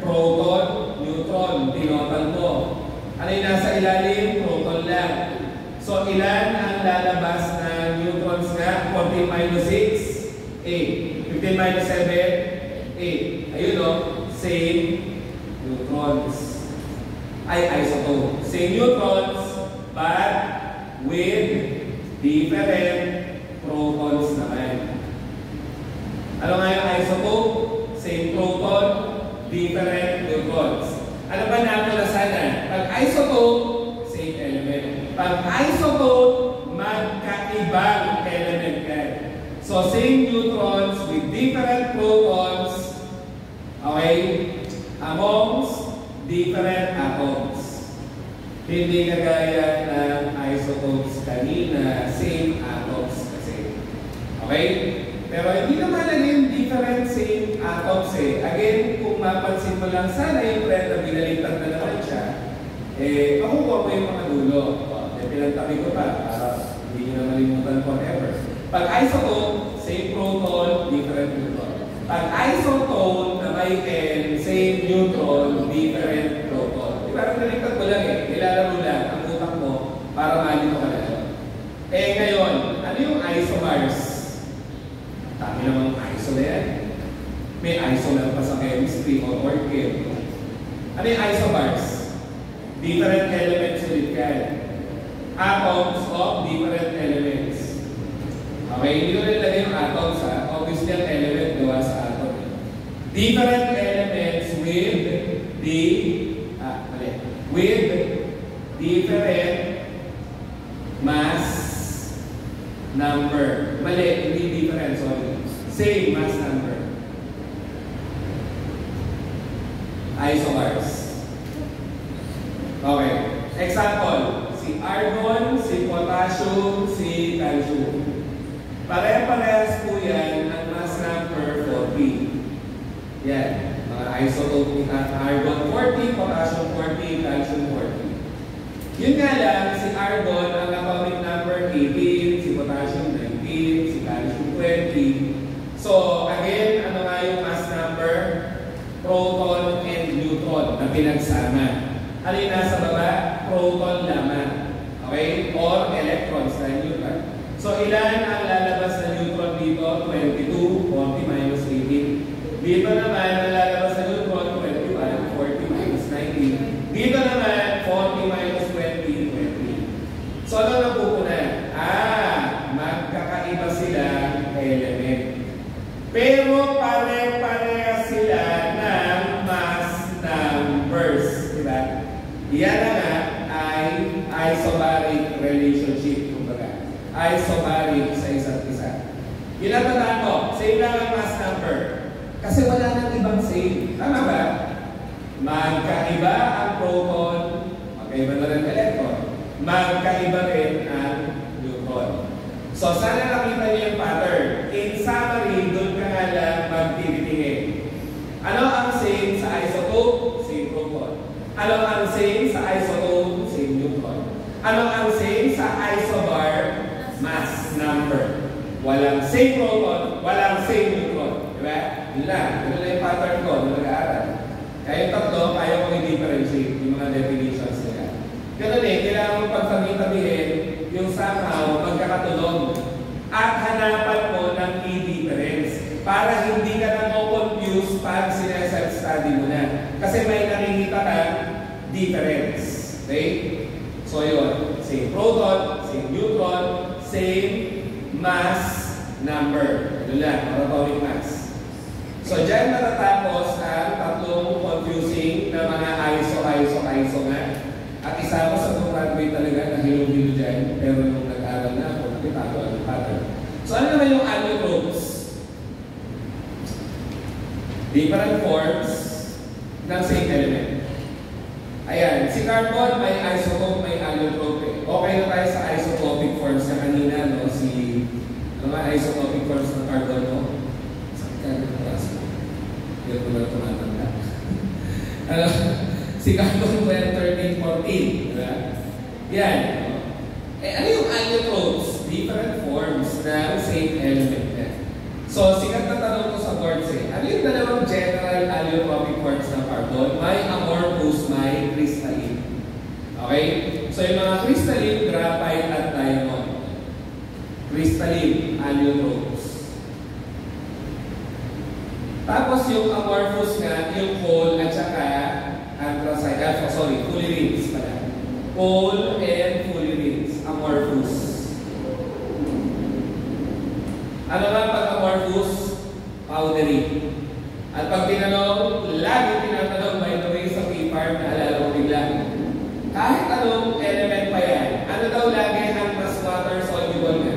Proton, neutron. Dinotan mo. Ano yung nasa ilalim? Proton lang. So ilan ang lalabas na neutrons nga? 14 minus 6? 8. 15 minus 7? 8. Ayun o. Same neutrons. Ay isotope. Same neutrons, but with different protons naman. Ano nga yung isotope? Same proton, different neutrons. Ano ba napulasanan? Pag isotope, same element. Pag isotope, magkaibang element yan. So same neutrons with different protons, okay, amongst different atoms. Hindi kagaya ng isotopes kanina, same atoms kasi. Okay? Pero hindi naman naging different same atoms eh. Again, kung mapansin mo lang sana yung trend na binaliktad na naman siya, eh, makukuha mo yung mga dulo. Pinagtabi ko pa para hindi nyo na malimutan forever. Pag isotope, same proton, different neutron. Pag isotone na may N, same neutron, different proton. Di ba? Naliktad mo lang eh. Nilalaro lang ang utak mo para malito ka na lang. Eh ngayon, ano yung isomers? Dami namang iso na yan. May iso na pa sa chemistry or chem. Ano yung isomers? Different elements ulit yan. Atoms of different elements. Okay, hindi ko rin lagay yung atoms ha. Obviously, ang element gawa sa atom. Different elements with different mass number. Mali, hindi different, sorry. Same mass number. Isomers. Okay. Example, si argon, si potassium, si calcium. Pare-parehas po yan ang mass number 40. Yan. Mga isotope ni argon 40, potassium 40, calcium 40. Yun nga lang, si argon ang atomic number 18, si potassium 19, si calcium 20. So, again, ano nga yung mass number? Proton and neutron na pinagsama. Ano yung nasa baba? Proton lamang. Okay? Or electrons na neutron. So, ilan ang lalabas na neutron dito? 22, 40 minus 18. Dito naman, ang lalabas na neutron, 21, 40 minus 19. Dito naman, 40 minus 20, 20. So, ano napupunan? Magkakaiba sila element. Pero pare-pareha sila ng mass numbers. Diba? Yan na nga ay isobaric relationship. Isobaric sa isa't isa. Ginatandaan mo, same lang ang mass number. Kasi wala nang ibang same. Tama ba? Magkaiba ang proton, magkaiba na rin electron. magkaiba rin ang neutron. So, sana nakita niyo yung pattern. In summary, doon ka nga lang magtitingin. Ano ang same sa isotope? Same proton. Ano ang same sa isotope? Same neutron. Ano ang same sa isobar? Mass number. Walang same proton, walang same neutron. Diba? Yun lang. Yun lang yung pattern ko na nag-aaral. Kaya yung tatlo, kaya ko i-differentiate yung mga definitions nila. Ganun eh, kailangan mo pagtabi-tabihin yung somehow magkakatulong at hanapan mo ng key difference para hindi ka na confuse pag sineself-study mo na. Kasi may nakikita kang difference. Okay? So yun, same proton, same neutron, same mass number. Yun lang, atomic mass. So dyan natatapos ang tatlong confusing na mga iso nga. At isa ko sa mga graduate talaga na hilo-hilo dyan, pero nung nag-aaral na ako, nakita ko ang pattern. So ano naman yung allotropes? Different forms ng same element. Ayan, si carbon may isotope, may allotrope. Okay na tayo sa isotopic forms na kanina, no? Ano nga isotopic forms ng carbon, no? Saan ka ng class mo? Hindi ko na tumatanda. Si carbon 13, 14. Diba? Yan. Ano yung allotropes? Different forms ng same element na. So, sikat na tanong ko sa boards eh. Ano yung dalawang general allotropic forms ng carbon? May amorphous, may crystalline. Okay? So, yung mga crystalline, graphite at diamond. Crystalline allotropes. Tapos yung amorphous nga, yung coal at saka anthracite. Fullerenes pala. Coal and fullerenes. Amorphous. Ano nga pag amorphous? Powdery. At pag tinanong, lagi tinatanong, by the way, sa P-Farm, naalala ko bigla. Kahit anong element pa yan, ano daw lagi ang mas water soluble nga?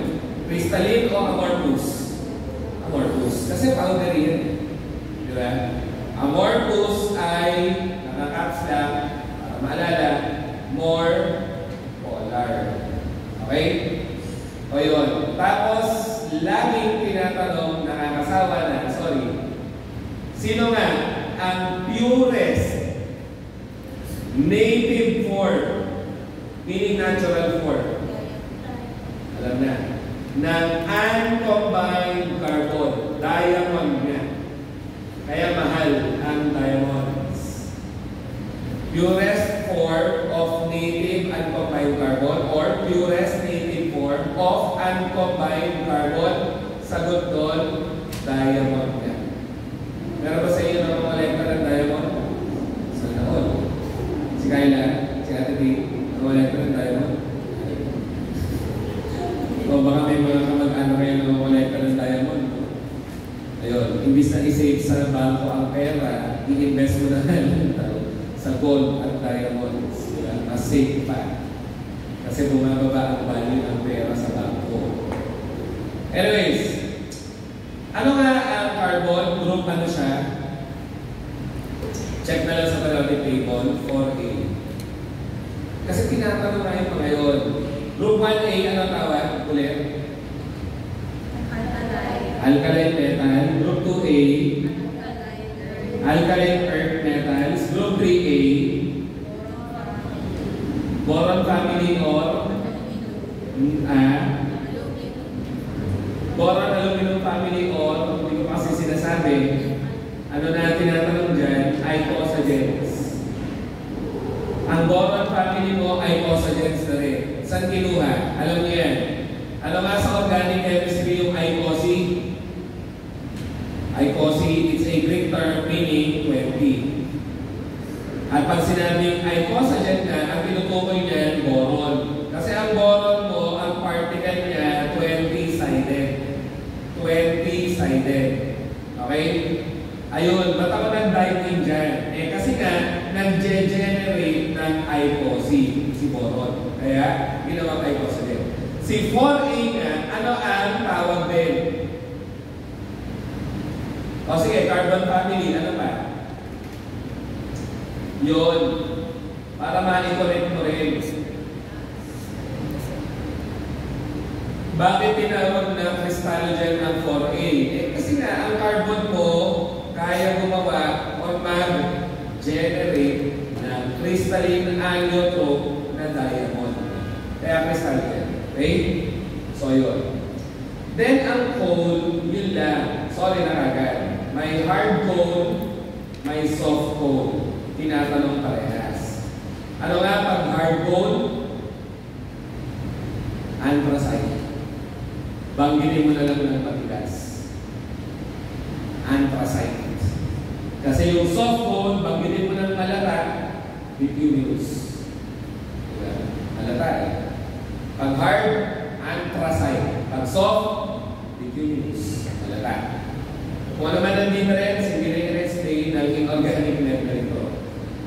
Crystalline o amorphous? Amorphous. Kasi powdery yan. Diba? Amorphous ay, naka-caps lang, para maalala, more polar. Okay? O yun. Tapos, laging tinatanong, nakakasawa na, sino nga ang purest native form, meaning natural form? Alam na. Ng uncombined carbon, diamond nga. Kaya mahal ang diamonds. Purest form of native uncombined carbon or purest native form of uncombined carbon. Sagot doon, diamond nga. Meron ba sa inyo ng molekula ng diamond? Sana all. Si Kayla, si Ate D, ang molekula ng diamond? O baka may mga kamag-ano kayo ng molekula ng diamond? Ayun, imbis na i-save sa bangko ang pera, i-invest mo na sa gold at diamonds. Mas safe pa. Kasi bumababa ang value ng pera sa bangko. Anyways, ano nga ang carbon? Group ano siya? Check na lang sa periodic table, 4A. Kasi tinatanong tayo pa ngayon. Group 1A, ano tawag? Ulit? Alkaline metal. Group 2A, alkaline earth metals. Group 3A, boron family or boron aluminum family or hindi ko kasi sinasabi, ano na tinatanong dyan, icosagens. Ang boron family mo, icosagens na rin. Saan kinuha? Alam niyo yan. Ano nga sa organic chemistry yung icosi? Icosi, it's a Greek term meaning 20. At pag sinabing icosagen na, ang tinutukoy niyan, boron. Kasi ang boron mo, ang particle niya, 20-sided. 20-sided. Okay? Ayun, ba't ako nag-dive in dyan? Kasi nga, nag-generate ng icosi, si boron. Kaya, ginawang icosagen. Si 4A nga, ano ang tawag din? O sige, carbon family, ano ba? Yun. Para ma-connect mo rin. Bakit tinawag na crystallogen ang 4A? Kasi nga, ang carbon mo kaya gumawa o mag-generate ng crystalline allotrope na diamond. Kaya crystallogen. Okay? So, yun. Then, ang coal, yun lang. Sorry na kagad. May hard coal, may soft coal. Tinatanong parehas. Ano nga pag hard coal? Anthracite. Banggitin mo na lang ng matigas. Anthracite. Kasi yung soft coal, banggitin mo ng malata, bituminous. Malata eh. Pag hard, anthracite. Pag soft, bituminous. Malata. Kung ano man ang difference, hindi rin explain naging organic net na ito.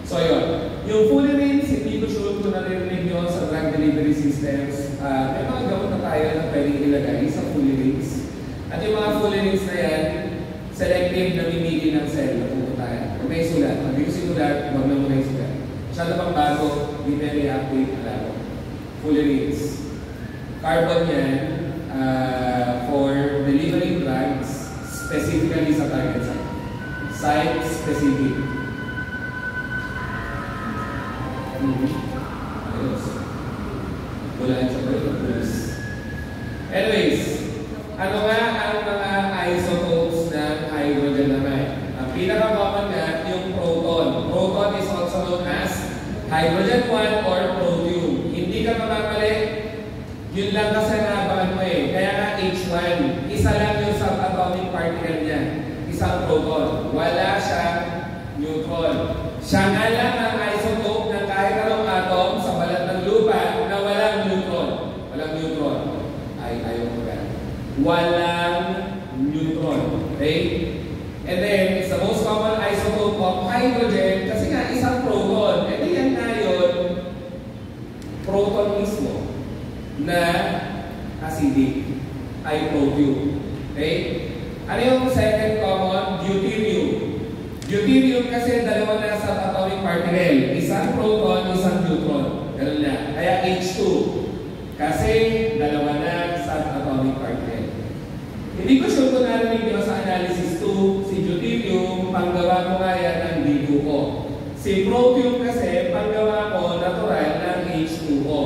So yun. Yung fullerenes, hindi ko sure kung naririnig nyo sa drug delivery systems. May mga gamot na tayo na pwedeng ilagay sa fullerenes. At yung mga fullerenes na yan, selective na mimili ng cell na pupuntahan. Kung may sulat, pag yung sinulat, huwag na muna yung sulat. Siya na pang bago, hindi na reactive alaro. Fullerenes. Carbon yan for delivering drugs specifically sa target site. Site-specific. Ayos. Bulaan siya po yung pulis. Anyways, ano nga ang mga isotopes ng hydrogen naman? Ang pinaka-common nga, yung proton. Proton is also known as hydrogen 1 or protium. Hindi ka mamamali, yun lang kasi naabangan mo eh. Kaya nga H1, isa lang yung subatomic particle niya. Isang proton. Wala siyang neutron. Siya nga lang ang isotope ng kahit anong atom sa balat ng lupa na walang neutron. Walang neutron. Ayaw mo ba? Walang neutron. Okay? And then, it's the most common isotope of hydrogen kasi nga isang proton. And then yan nga yun, proton mismo na acidic ay protium. Okay? Ano yung second common? Deuterium. Deuterium kasi dalawa na sa atomic particle. Isang proton, isang neutron. Ganun na. Kaya H2. Kasi dalawa na sa atomic particle. Hindi ko sure kung narinig nyo sa analysis 2, si deuterium, panggawa ko nga yan ng D2O. Si protium kasi, panggawa ko natural ng H2O.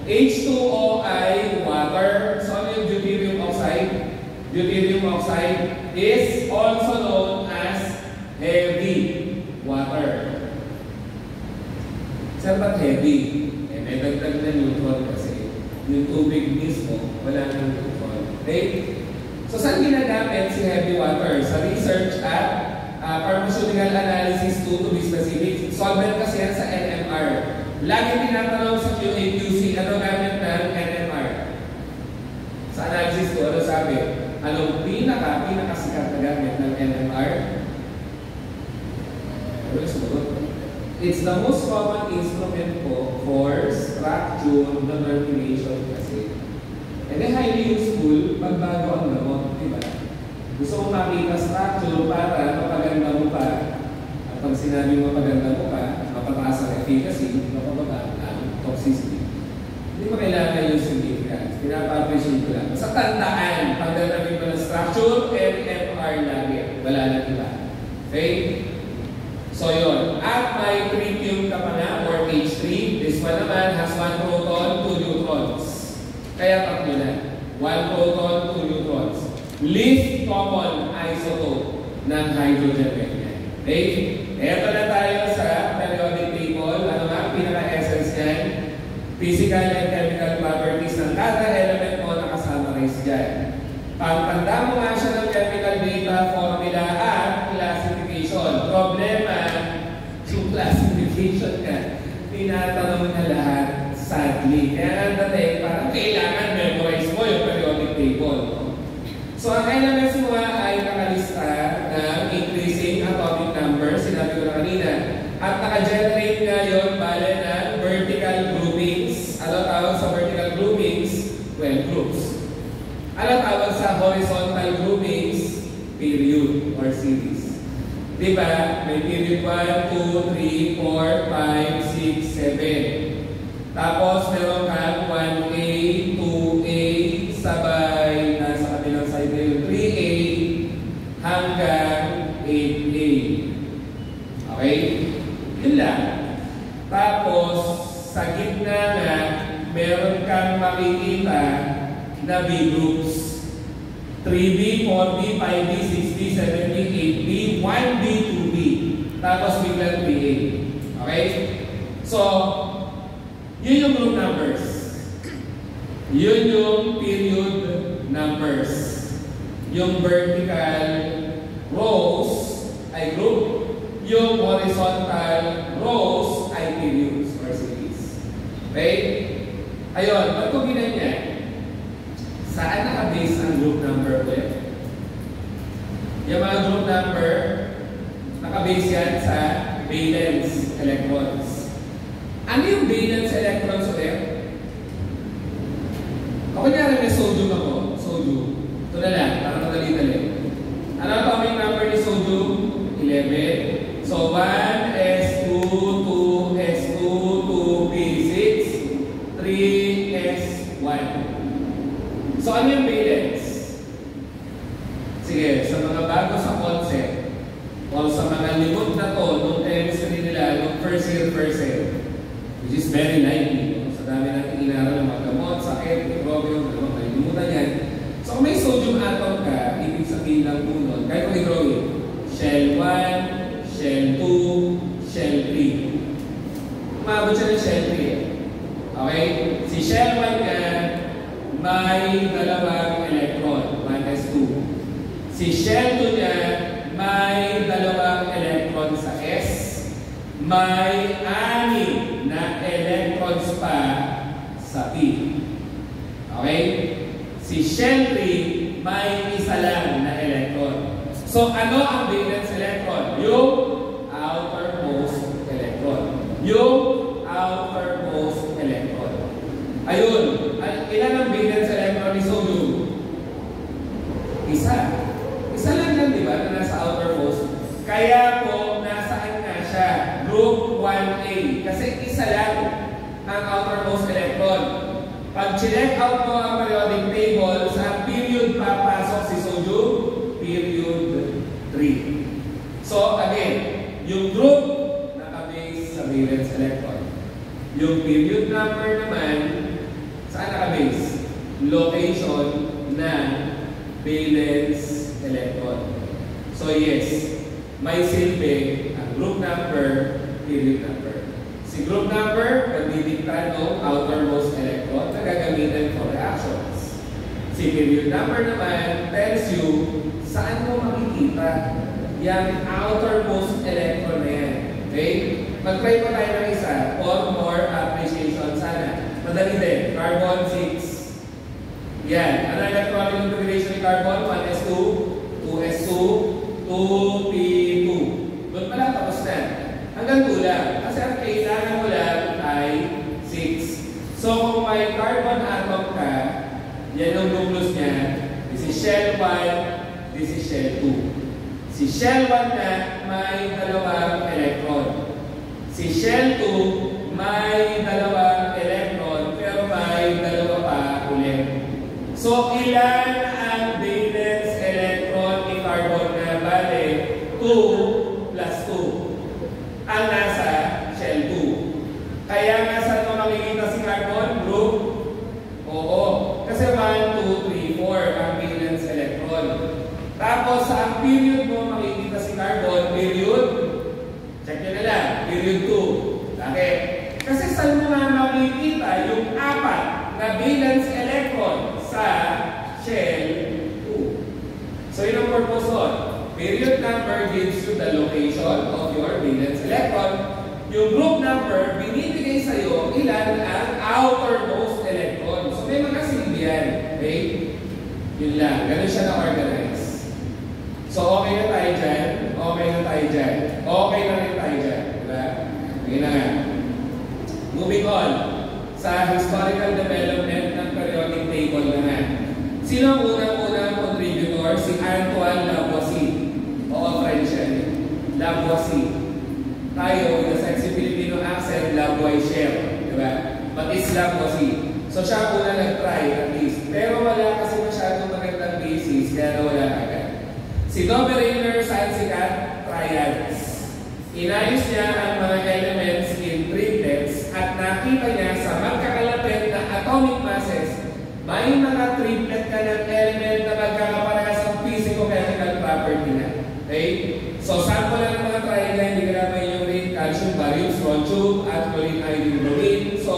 H2O ay water. So, yung deuterium oxide. Deuterium oxide is also known as heavy water. Saan ba't heavy? Eh, may dagdag na neutron kasi yung tubig mismo, wala nang neutron. Okay? So, saan ginagamit si heavy water? Sa research at pharmaceutical analysis 2 to be specific. Solvent kasi yan sa NMR. Lagi tinatanong sa QA/QC, ano gamit ng NMR? Sa analysis 2, ano sabi? Anong pinakasikat na gamit ng NMR? It's the most common instrument po for structure determination kasi. And then highly useful pag bago ang gamot, di ba? Gusto mo makita structure para mapaganda mo pa. At pag sinabi mo mapaganda mo pa, mapataas ang efficacy, mapababa ang toxicity. Hindi mo kailangan yung significance. Pinapa-appreciate ko lang. Sa tandaan, pagdadami mo ng structure, NMR lagi. Wala na iba. Okay? So yun, at may tritium ka pa na, or H3, this one naman has 1 proton, 2 neutrons. Kaya tatlo na. 1 proton, 2 neutrons. Least common isotope ng hydrogen ganyan. Okay? Eto na tayo sa periodic table. Ano nga, pinaka-essence yan? Physical and chemical properties ng kada element mo nakasummarize dyan. Pagtanda mo nga siya ng chemical data, formula, at classification. Problema, yung classification ka, tinatanong na lahat, sadly. Kaya nga dati, parang kailangan memorize mo yung periodic table. So, ang elements mo ay nakalista ng increasing atomic number, sinabi ko na kanina. At naka-generate nga yun, bale ng vertical groupings. Ano tawag sa vertical groupings? Well, groups. Ano tawag sa horizontal groupings? Period or series. Diba? May period 1, 2, 3, 4, 5, 6, 7. Tapos meron kang 1A, 2A, sa nga, meron kang makikita na B groups. 3B, 4B, 5B, 6B, 7B, 8B, 1B, 2B. Tapos biglang 3A. Okay? So, yun yung group numbers. Yun yung period numbers. Yung vertical rows ay group. Yung horizontal rows ay periods or series. Okay? Ayun, ba't ko ginanyan? Saan naka-base ang group number ulit? Yung mga group number, naka-base yan sa valence electrons. Ano yung valence electrons ulit? Ako niya may sodium ako. Sodium. Ito na lang, para madali-dali. Ano ang atomic number ni sodium? 11. So 1s2, 2s2, 2p6, 3s1. So ano yung valence? Sige, sa mga bago sa concept o sa mga limot na to nung chemistry nila, nung first year, which is very likely. No? Sa dami natin inaral ng mga gamot, sakit, microbiome, malilimutan yan. So kung may sodium atom ka, ibig sabihin lang po nun, kahit kung i-drawing, shell 1, shell 2, shell 3. Umabot siya ng shell 3. Okay? Si shell 1 ka, may dalawang electron, 1s2. Si shell 2 niya, may dalawang electron sa S, may 6 na electrons pa sa P. Okay? Si shell 3, may isa lang na electron. So, ano ang valence electron? Yung outermost electron. Yung outermost electron. Ayun. Ilan ang valence electron ni sodium? Isa. Isa lang yan, di ba? Na nasa outermost. Kaya po, nasaan nga siya? Group 1A. Kasi isa lang ang outermost electron. Pag check out mo ang periodic table, sa period papasok si sodium? Period 3. So, again, yung group nakabase sa valence electron. Yung period number naman, saan nakabase? Location na valence electron. So, yes, may silbi ang group number, period number. Si group number, nagdidikta ng outermost electron na gagamitin for reactions. Si period number naman tells you saan mo makikita yung outermost electron na yan. Okay? Mag-try pa tayo ng isa or more appreciation sana. Madali din. Carbon 6. Yan. Ano ang electronic configuration ni carbon? 1s2, 2s2, 2p2. Doon pala, tapos na. Hanggang 2 lang. Kasi ang kailangan mo lang ay 6. So kung may carbon atom ka, yan ang nucleus niya. This is shell 1, this is shell 2. Si shell 1 na may dalawang electron. Si shell 2 may dalawang electron pero may dalawa pa ulit. So ilan ang valence electron ni carbon na? Bale, 2 plus 2. Ang nasa shell 2. Kaya nga saan mo makikita si carbon? Group? Oo. Kasi 1, 2, 3, 4 ang valence electron. Tapos sa ang period mo makikita si carbon, period? Check nyo na lang. Period 2. Okay? Kasi saan mo nga makikita yung 4 na valence electron sa shell 2. So yun ang purpose nun. Period number gives you the location of your valence electron. Yung group number, binibigay sa iyo ilan ang outermost electron. So may mga silbi yan. Okay? Yun lang. Ganun siya na-organize. So okay na tayo dyan. Okay na tayo dyan. Okay na rin tayo dyan. Diba? Okay na nga. Moving on. Sa historical development ng periodic table naman. Sino ang unang-unang contributor? Si Antoine Lavoisier. Oo, French yan. Lavoisier. Tayo, with the sexy Filipino accent, Lavoisier. Diba? But it's Lavoisier. So siya una nag-try at least. Pero wala kasi masyadong magandang basis, kaya wala agad. Si Dobereiner, saan sikat? Triads. Inayos niya ang mga elements in triplets at nakita niya sa tube at chlorine iodine bromine. So,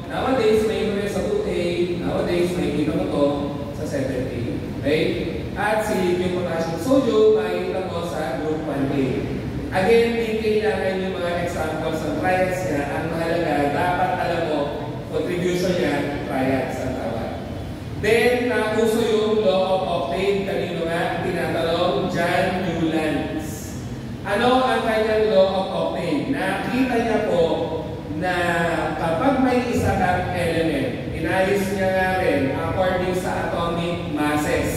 nowadays, may ito sa 2A. Nowadays, may kita mo to sa 7A. Okay? At si lithium potassium sodium, makikita mo sa group 1A. Again, hindi kailangan yung mga examples ng triads niya. Ang mahalaga, dapat alam mo, contribution niya, triads ang tawag. Then, nauso yung law of octave. Kanino nga? Tinatanong, John Newlands. Ano ang kanyang law of octave? Nakita niya po na kapag may isa kang element, inayos niya nga rin according sa atomic masses.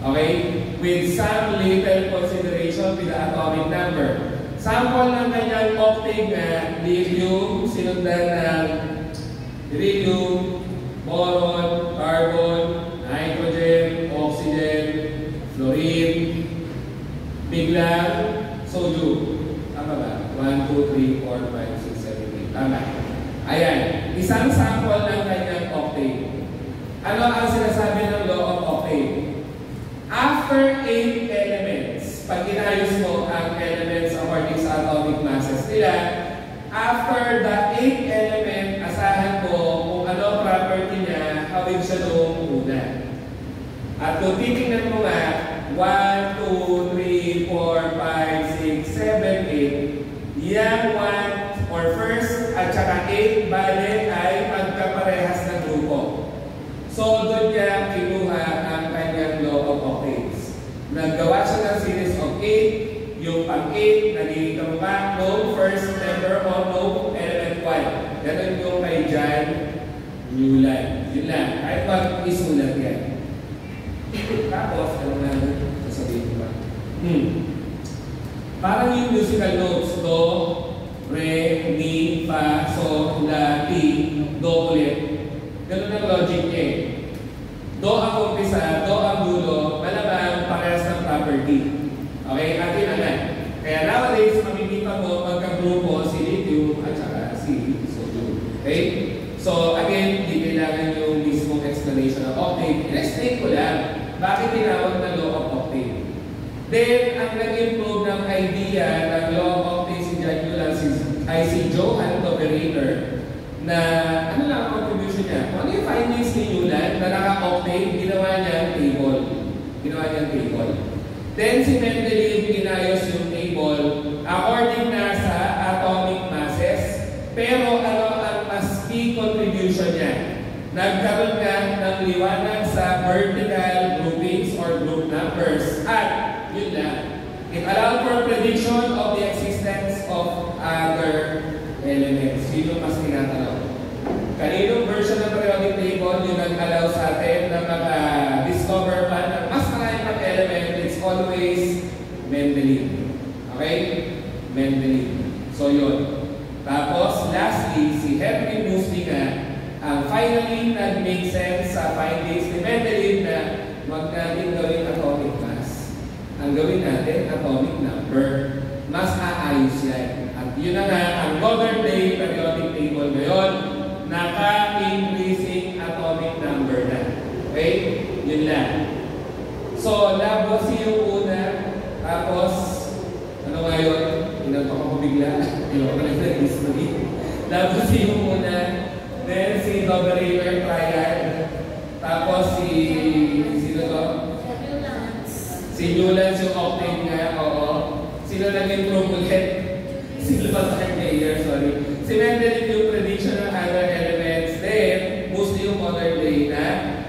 Okay? With some little consideration with the atomic number. Sample ng kanyang octave nga, lithium, sinundan ng iridium, boron, carbon, nitrogen, oxygen, fluorine, biglang sodium. Tama ba? 1, 2, 3, 4, 5, 6, 7, 8. Tama. Ayan. Isang sample ng kanyang octave. Ano ang sinasabi ng law of octave? After 8 elements, pag inayos mo ang elements according sa atomic masses nila, after the 8 element, asahan mo kung ano property niya, hawig siya noong una. At kung titingnan mo nga, 1, 2, 3, 4, 5, 6, 7, 8, yang 1 or first at saka 8, bale ay magkaparehas ng grupo. So, doon niya kinuha ang kanyang law of octaves. Naggawa siya ng series of 8. Yung pang-8, naging kamukha, no first member o no element 1. Ganun yung kay John Newland. Yun lang. Kahit mag-isulat yan. Tapos, ano nga sasabihin ko ba? Parang yung musical notes, do, re, mi, fa, so, la, ti, do ulit. Ganun ang logic niya eh. Do ang umpisa, do ang dulo, malamang parehas ng property. Okay? Atin agad. Kaya nowadays, mamimita mo magkagrupo si lithium at saka si sodium. Okay? So, again, hindi kailangan yung mismong explanation ng octave. In-explain ko lang bakit tinawag na law of octave. Then, ang nag-improve ng idea ng law of octave si John Newlands ay si Johann Dobereiter na ano lang ang contribution niya? Kung ano yung findings ni Newland na naka-octave, ginawa niya ang table. Ginawa niya ang table. Then si Mendeleev inayos yung table according na sa atomic masses. Pero ano ang mas key contribution niya? Nagkaroon nga ng liwanag sa vertical groupings or group numbers. At yun lang, it allowed for prediction of the existence of other elements. Yun yung mas tinatanong. Kaninong version ng periodic table yung nag-allow sa atin na maka-discover pa ng mas maraming pang element, it's always Mendeleev. Okay? Mendeleev. So yun. Tapos, lastly, si Henry Moseley nga, ang finally nag-make sense sa findings ni Mendeleev na wag natin gawin atomic mass. Ang gawin natin, atomic number. Mas aayos yan. At yun na nga, ang modern day periodic table ngayon, naka-increasing atomic number na. Okay? Yun lang. So, Lavoisier yung una, tapos, ano nga yun? Inantok ako bigla. Lavoisier yung una, then si Dobereiter triad, tapos sino to? Si Newlands yung octave nga, oo. Sino nag-improve ulit? Si Mayer, sorry. Si Mendeleev yung prediction ng other elements, then mostly yung modern day na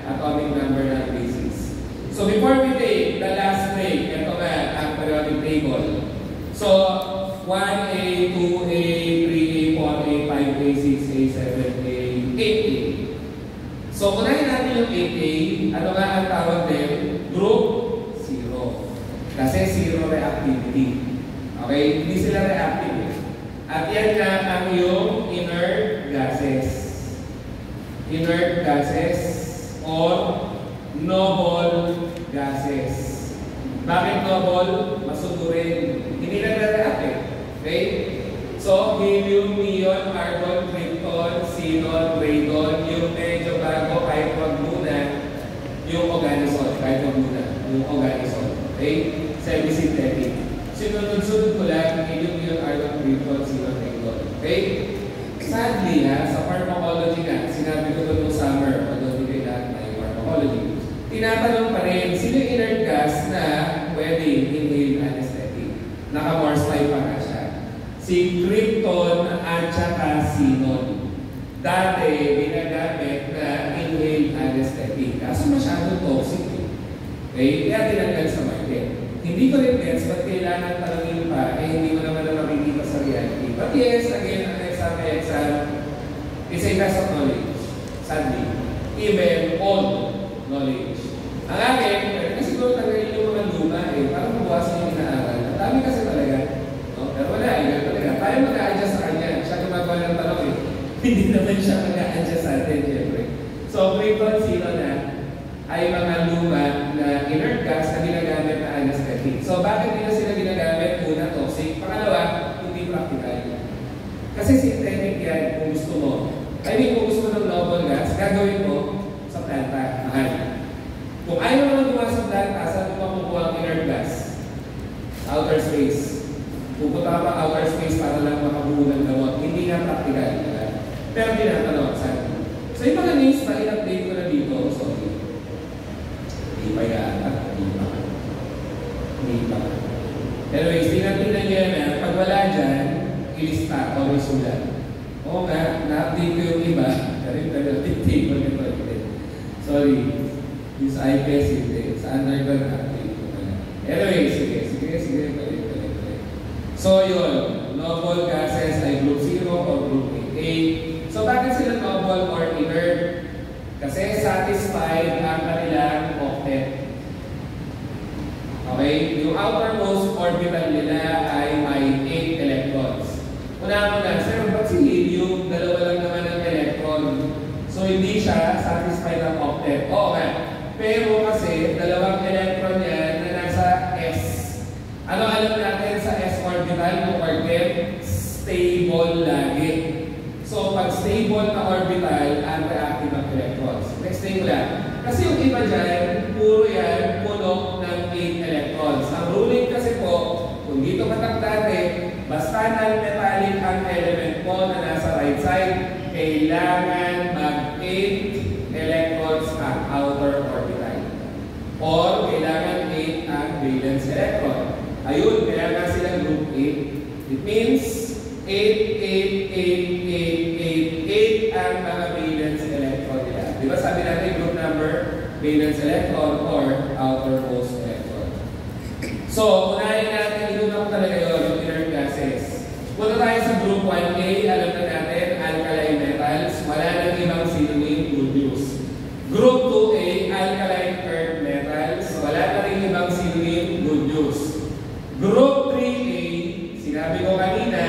atomic number na basis. So before we take the last break, ito nga ang periodic table. So 1A, 2A, 3A, 4A, 5A, 6A, 7A, 8A. So unahin natin yung 8A, ano nga ang tawag din? Group 0. Kasi zero reactivity. Okay? Hindi sila reactive. At yan nga ang yung inert gases. Inert gases or noble gases. Bakit noble? Masunurin. Hindi nagre-react eh. Okay? So, helium, neon, argon, krypton, xenon, radon, yung medyo bago kahit wag muna, yung organisol, kahit wag muna, yung organisol. Okay? Semi-synthetic. Sunod-sunod ko lang, helium, neon, argon, krypton, xenon, radon. Okay? Sadly sa pharmacology nga, sinabi ko doon nung summer, although hindi kayo lahat may pharmacology, tinatanong pa rin, sino yung inert gas na pwede inhale anesthetic? Naka-Morse type pa nga siya. Si krypton at saka xenon. Dati, ginagamit na inhale anesthetic. Kaso masyadong toxic okay? Kaya tinanggal sa market. Hindi ko rin gets, ba't kailangan talangin pa, hindi mo naman na makikita sa reality. But yes, again, ang exam is a test of knowledge. Sadly. Even old knowledge. Ang akin, kasi siguro tanggalin yung mga luma para mabawasan yung inaaral. Ang dami kasi talaga. No? Pero wala, ganun talaga. Tayo mag-a-adjust sa kanya. Siya gumagawa ng tanong Hindi naman siya mag-a-adjust sa atin, syempre. So, krypton, xenon na ay mga luma na inert gas na ginagamit na anesthetic. So, bakit nila sila ginagamit? Una, toxic. Pangalawa, hindi practical. Kasi synthetic yan kung gusto mo. Kung gusto mo ng noble gas, gagawin mo sa planta. Mahal. Kung ayaw mo naman gumawa sa planta, saan mo makukuha ang inert gas? Outer space. Pupunta ka pa outer space para lang makabuo ng gamot. Hindi nga practical. Pero tinatanong, saan? So, yung mga names na in-update ko na dito, sorry. Hindi pa yata. Hindi pa. Anyways, tingnan nyo yan. Pag wala dyan, ilista o isulat. Oo nga, na-update ko yung iba. Karin tagal-update ko nito. Sorry. Yung sa IPS, hindi. Sa underground, update ko na. Anyways, sige. Balik. So, yun. Noble gases ay group 0 or group 8. So, bakit sila noble or inert? Kasi satisfied ang kanilang octet. Okay? Yung outermost orbital nila ay may 8 electrons. Una mo na, sir, ba't si helium? Dalawa lang naman ang electron. So, hindi siya satisfied ang octet. Oo nga. Pero kasi, dalawang electron yan na nasa S. Ano alam natin sa S orbital? Yung octet, stable lagi. So, pag stable na orbital, reactive ang electrons. Next thing lang. Kasi yung iba dyan, puro yan, puno ng 8 electrons. Ang ruling kasi po, kung dito katakdate, basta non-metallic ang element po na nasa right side, kailangan mag-8 electrons ang outer orbital. Or kailangan 8 ang valence electron. Ayun, kaya nga sila group 8. It means 8 ang mga valence electron nila. Di ba sabi natin group number, valence electron or outermost electron. So, unahin natin, inunak talaga yun, yung inert gases. Punta tayo sa group 1A, alam na natin, alkaline metals, wala nang ibang synonym, good news. Group 2A, alkaline earth metals, wala na rin ibang synonym, good news. Group 3A, sinabi ko kanina,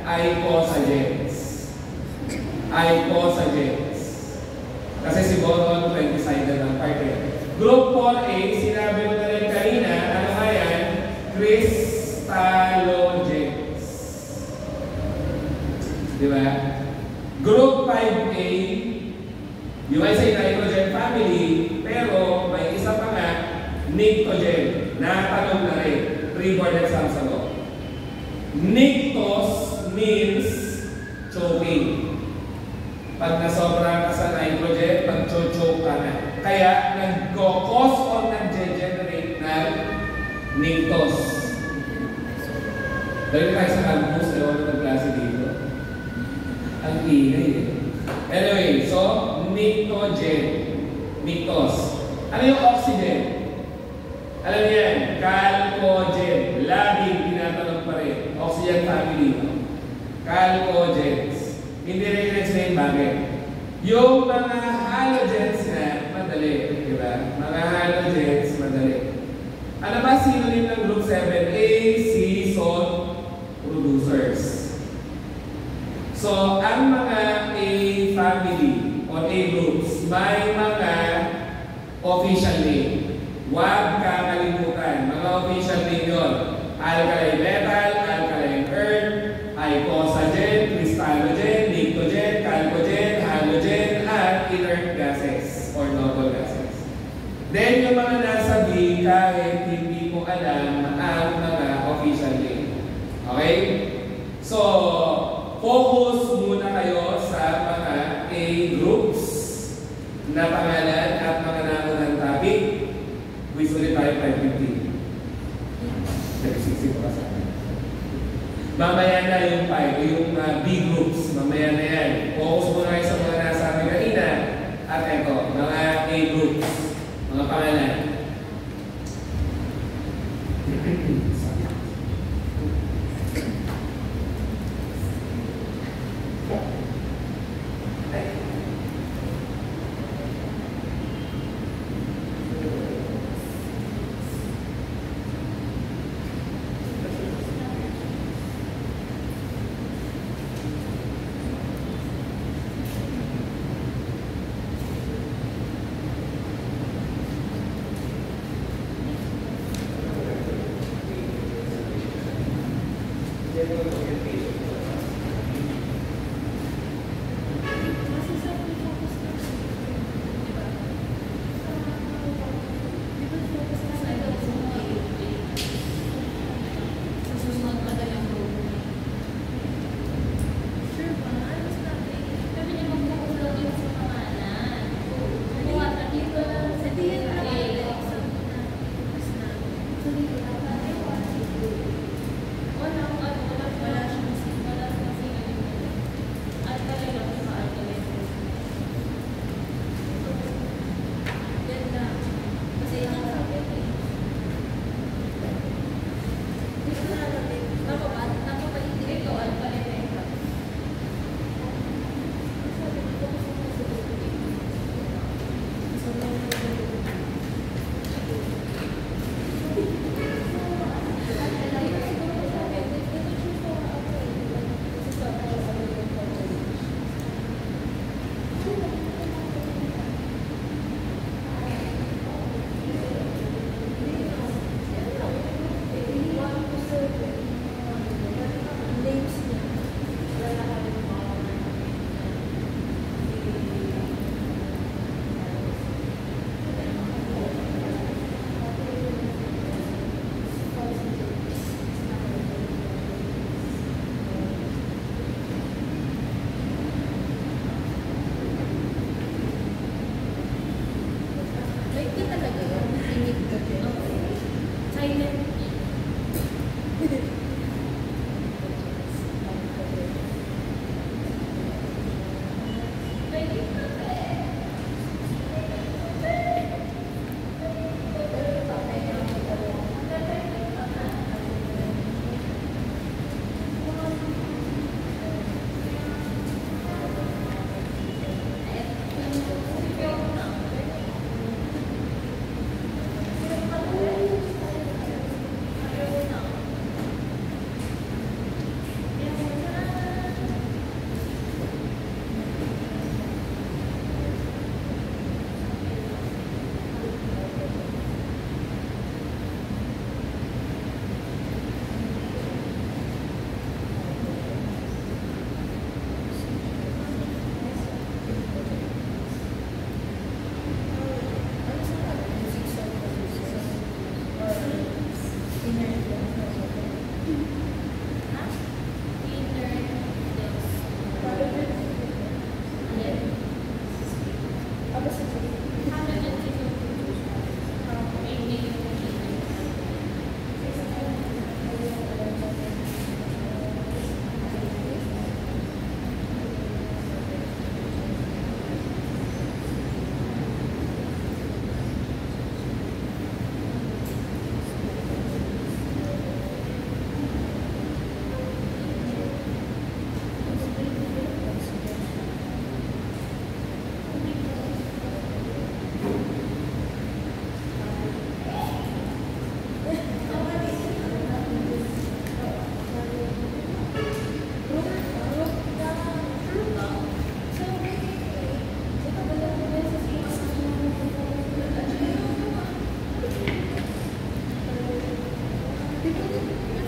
icosagens. Icosagens. Kasi si boron 20-sided ang parte. Group 4A, sinabi ko na rin kanina, ano nga yan? Crystallogens. Diba? Group 5A, yung ay sa nitrogen family, pero may isa pa nga, nictogen. Natanong na rin. Pre-board exam sa law. Nictos means choking. Pag nasobra ka sa nitrogen, pag choke ka na. Kaya nag-cause or nag-generate ng nictos. Dahil tayo sa campus, ewan ng klase dito. Ang ingay Anyway, so, nictogen. Nictos. Ano yung oxygen? Alam niyo yan, chalcogen. Laging tinatanong pa rin. Oxygen family. Chalcogens. Hindi rin explain bakit. Yung mga halogens na, madali. Diba? Mga halogens, madali. Ano ba synonym ng group 7A? Sea salt producers. So, ang mga A family or A groups, may mga official name. Huwag kakalimutan. Mga official name yun. Alkaline metal, alkaline earth, icosagen, crystallogen, nictogen, chalcogen, halogen, at inert gases or noble gases. Then yung mga nasa B, kahit hindi mo alam ang mga official name. Okay? So, focus Mamaya na yung 5, yung B groups. Mamaya na yan. Focus muna kayo sa mga nasabi kanina. At ito, mga A groups. Mga pangalan.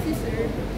Si sir.